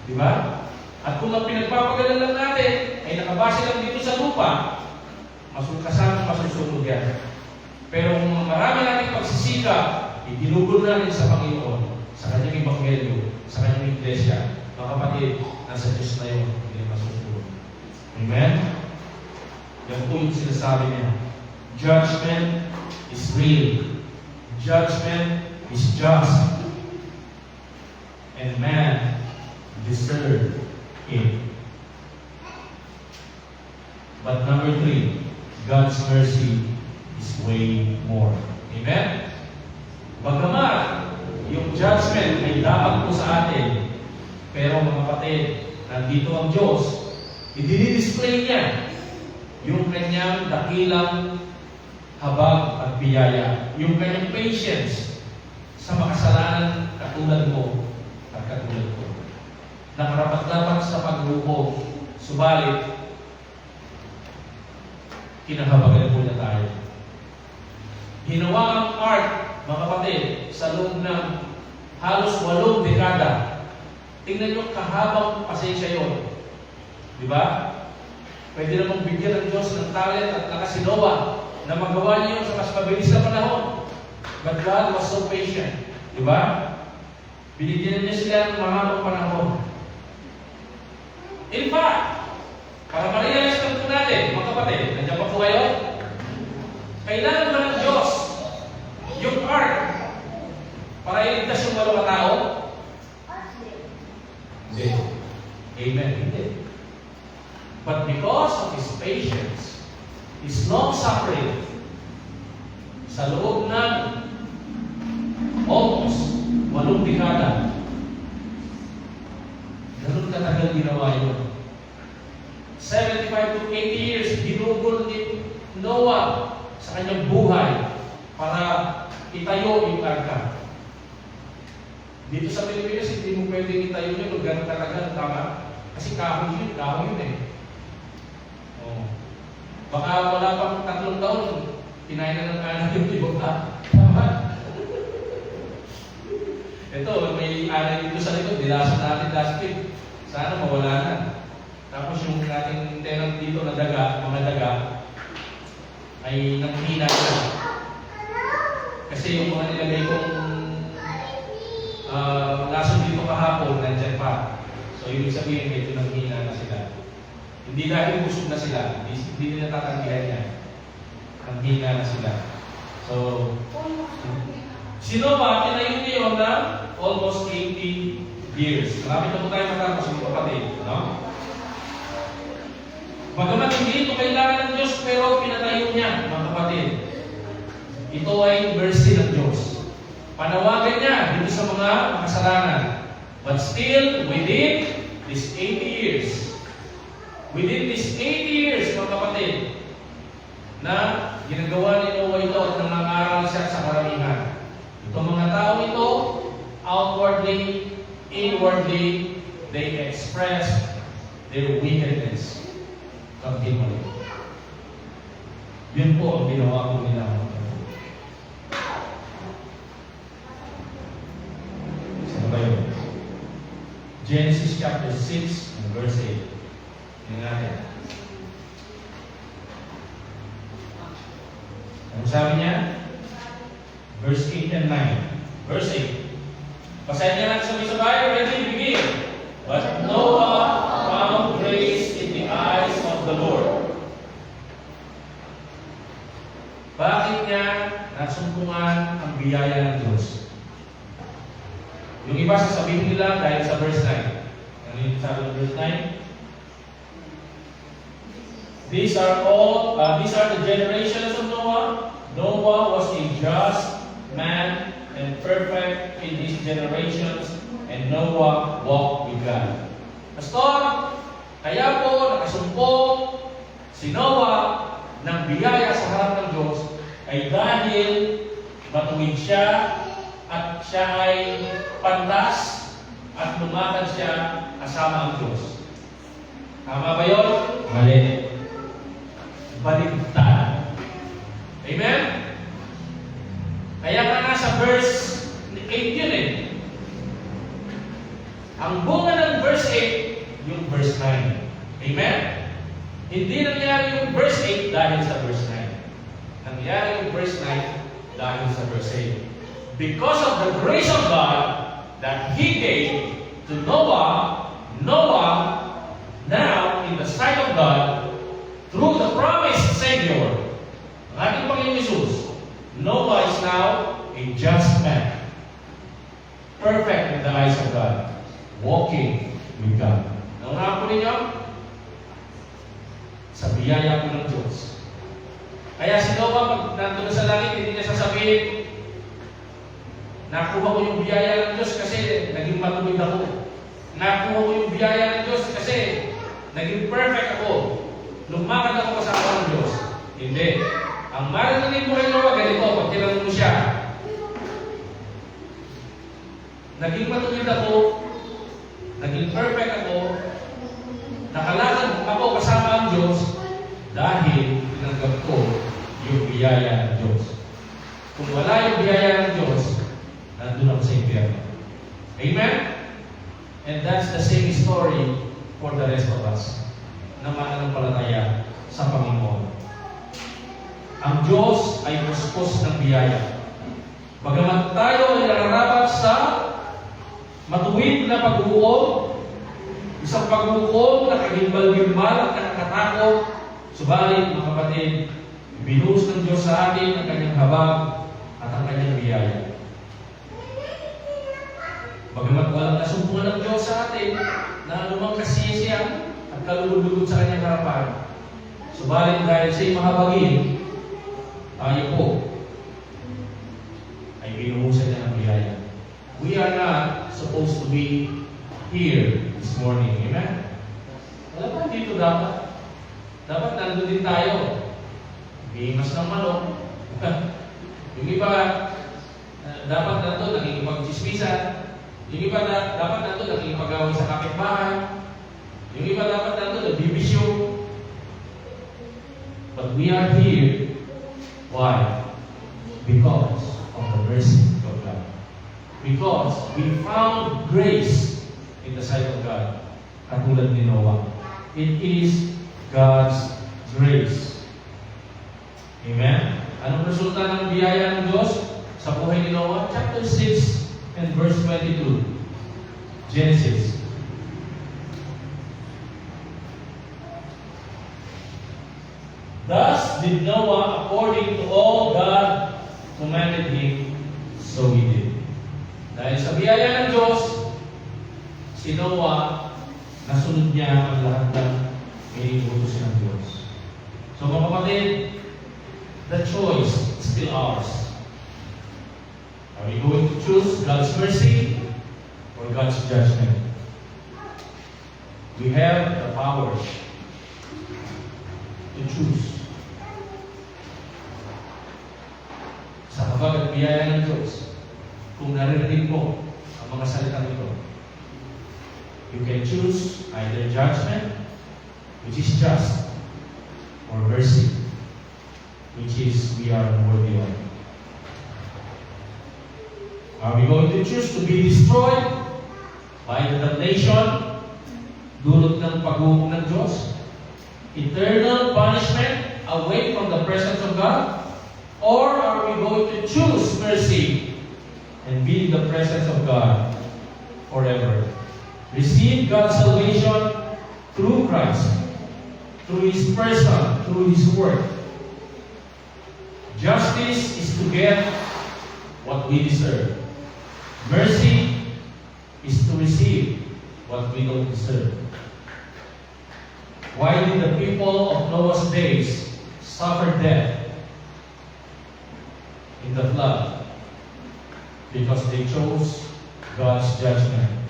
Diba? At kung ang pinagpapagalan lang natin ay nakabase lang dito sa lupa, kasama masusunod yan. Pero kung marami nating pagsisikap, itinugol natin sa Panginoon, sa kanyang Ebanghelyo, sa kanyang Iglesia, mga kapatid, nasa Diyos na yun, hindi masusunod. Amen? Yan po yung sinasabi niya. Judgment is real. Judgment is just. And man deserves it. But number 3, God's mercy is way more. Amen? Bagamat yung judgment ay dapat po sa atin. Pero mga kapatid, nandito ang Diyos, i-display niya yung kanyang dakilang habag at biyaya, yung kanyang patience sa makasalanan katulad mo at katulad ko. Nakarapat-dapat sa pagluho, subalit, kinahabagan po na tayo. Ginawa ang art, mga kapatid, sa loob ng halos 8 dekada. Tingnan nyo kahabang pasensya yun. Di ba? Pwede namang bigyan ng Diyos ng talent at lakas si Noah na magawa niyo sa mas mabilis na panahon. But God was so patient. Di ba? Binigyan niya sila ng mahabang panahon. In fact, para ma-realize lang po natin, mga kapatid, nandiyan pa po kayo? Kailangan ba ng Diyos yung ark para iligtas yung 8 tao? Hindi. Amen. Hindi. But because of His patience, His long-suffering, sa loob ng almost 8 dekada, ganun katagal ginawa yun. 75 to 80 years, ginugol ni Noah sa kanyang buhay para itayo yung arka. Dito sa Pilipinas, hindi mo pwedeng itayo yun kung ganun katagal, tama? Kasi kahoy yun eh. Oh. Baka wala pang 3 taon, kinain na ng anak yung iba. Tama? Ito, may anak dito sa likod, nilasa natin last week. Sana mawala na. Tapos yung ating tenant dito na daga, mga daga, ay nanghina na. Kasi yung mga nilagay kong laso dito kahapon, nandyan pa. So, ibig sabihin, medyo nanghina na sila. Hindi dahil busog na sila, hindi nila tatanggihan yan. Nanghina na sila. So, sino ba? Tinayo niyo yun na almost 80 years. Marami na po tayo matapos yung kapatid. No? Bagamat hindi ito kailangan ng Diyos, pero pinatayo niya, mga kapatid. Ito ay mercy ng Diyos. Panawagan niya dito sa mga makasalanan. But still, within these 80 years, mga kapatid, na ginagawa ni Noah ito at nangangaral siya sa karamihan. Itong mga tao ito, outwardly, inwardly, they express their wickedness continually. Yun po ang ginawa ko nila. Saan ba yun? Genesis chapter 6 and verse 8. Tingnan natin. Ano sabi niya? Verse 8 and 9. Verse 8. Basahin niya lang sabay-sabay. Ready? Begin. But Noah found grace in the eyes of the Lord. Bakit niya nasumpungan ang biyaya ng Diyos? Yung iba sasabihin nila dahil sa verse 9. Ano yung sabi ng verse 9? These are the generations of Noah. Noah was a just man and perfect in his generations, and Noah walked with God. Pastor, kaya po nakasumpong si Noah ng biyaya sa harap ng Diyos ay dahil matuwid siya at siya ay pantas at lumakad siya kasama ang Diyos. Tama ba yun? Mali. Baligtad. Amen? Kaya ka nga sa verse 8 yun eh. Ang bunga ng verse 8, yung verse 9. Amen? Hindi nangyari yung verse 8 dahil sa verse 9. Nangyari yung verse 9 dahil sa verse 8. Because of the grace of God that He gave to Noah, now, in the sight of God, through the promised Savior, ang ating Panginoon Jesus, Noah is now a just man, perfect in the eyes of God, walking with God. Naunahan po ninyo? Sa biyaya po ng Diyos. Kaya si Noah, pag nandun sa langit, hindi niya sasabihin, Nakuha ko yung biyaya ng Diyos kasi naging matuwid ako. Nakuha ko yung biyaya ng Diyos kasi naging perfect ako. Lumakad ako kasama ng Diyos. Hindi. Ang maririnig mo kay Noah, ganito, pag tinanong mo siya, naging matuwid ako, naging perfect ako, nakalakad ako kasama ang Diyos dahil tinanggap ko yung biyaya ng Diyos. Kung wala yung biyaya ng Diyos, nandun ako sa impyerno. Amen? And that's the same story for the rest of us na mananampalataya sa Panginoon. Ang Diyos ay puspos ng biyaya. Bagamat tayo ay nararapat sa matuwid na pag-uuom, isang pag-uuom na kagimbal-gimbal at nakakatakot, subalit, mga kapatid, binuhos ng Diyos sa atin ang kanyang habag at ang kanyang biyaya. Bagamat walang nasumpungan ng Diyos sa atin na anumang kasiyasiyan at kalulugod sa kanyang harapan, subalit dahil siya'y mahabagin, tayo po ay binuhusan niya ng biyaya. We are not supposed to be here this morning. Amen? Wala pa dito dapat. Dapat nandun din tayo. Bimas ng manok. Yung iba, dapat nandun, nakikipag-chismisan. Yung iba, dapat nandun, nakikipag-away sa kapitbahay. Yung iba, dapat nandun, nagbibisyo. But we are here. Why? Because of the mercy of God. Because we found grace in the sight of God. Katulad ni Noah. It is God's grace. Amen? Anong resulta ng biyaya ng Diyos sa buhay ni Noah? Chapter 6 and verse 22. Genesis. Thus did Noah according to all God commanded him, so he did. Dahil sa biyaya ng Diyos, si Noah, nasunod niya ang lahat ng iniutos ng Diyos. So mga kapatid, the choice is still ours. Are we going to choose God's mercy or God's judgment? We have the power to choose. Sa habag at biyaya ng Diyos, kung naririnig mo ang mga salitang ito, you can choose either judgment, which is just, or mercy, which is we are unworthy of. Are we going to choose to be destroyed by the damnation, dulot ng pag-uong ng Diyos, eternal punishment away from the presence of God? Or are we going to choose mercy and be in the presence of God forever? Receive God's salvation through Christ, through His person, through His work. Justice is to get what we deserve. Mercy is to receive what we don't deserve. Why did the people of Noah's days suffer death in the flood? Because they chose God's judgment.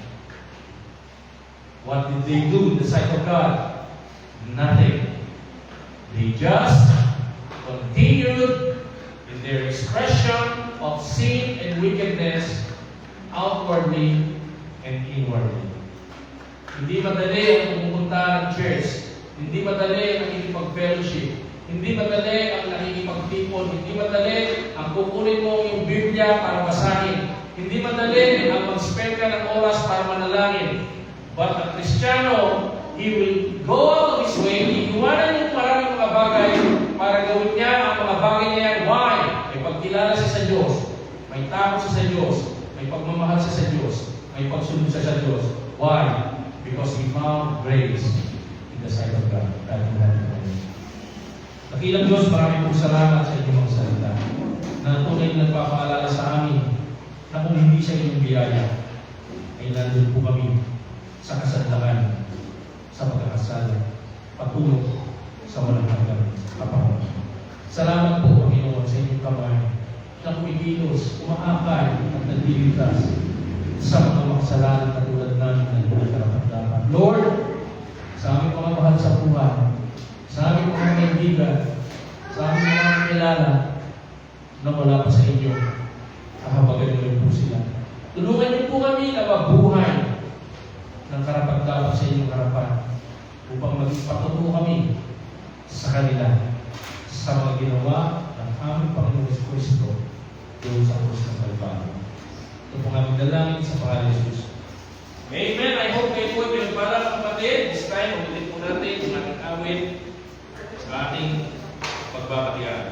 What did they do in the sight of God? Nothing. They just continued in their expression of sin and wickedness outwardly and inwardly. Hindi madali ang pumunta ng church. Hindi madali ang nakikipag-fellowship. Hindi madali ang nakikipagtipon. Hindi madali ang kukunin mo yung Biblia para basahin. Hindi madali ang mag-spend ka ng oras para manalangin. But a Kristiyano, he will go out of his way, iiwanan yung maraming mga bagay para gawin niya ang mga bagay niya yan. Why? May pagkilala siya sa Diyos. May takot siya sa Diyos. May pagmamahal siya sa Diyos. May pagsunod siya sa Diyos. Why? Because he found grace in the sight of God. Dakilang Diyos, maraming pong salamat sa inyong mga salita na tunay na nagpapaalala sa amin na kung hindi siya inyong biyaya, ay nandun po kami sa kasandakan, sa pagkakasala, patulog sa walang hanggang kapahon. Salamat po, Panginoon, sa inyong kamay na kumikilos, umaakay at naglilitas sa mga makasalanan katulad namin na hindi karapat-dapat. Lord, sa aming mga mahal sa buhay, sa aming mga kaibigan, sa aming mga kilala na wala pa sa inyo, kahabagan niyo rin po sila. Tulungan niyo po kami na mabuhay ng karapat-dapat sa inyong harapan upang maging patutuo kami sa kanila sa mga ginawa ng aming Panginoon Kristo doon sa krus ng Kalbaryo. Ito po aming dalangin sa pangalan ni Jesus. Amen. I hope kayo po yung para kapatid. This time, ulitin po natin yung ating awit sa ating pagbabatian.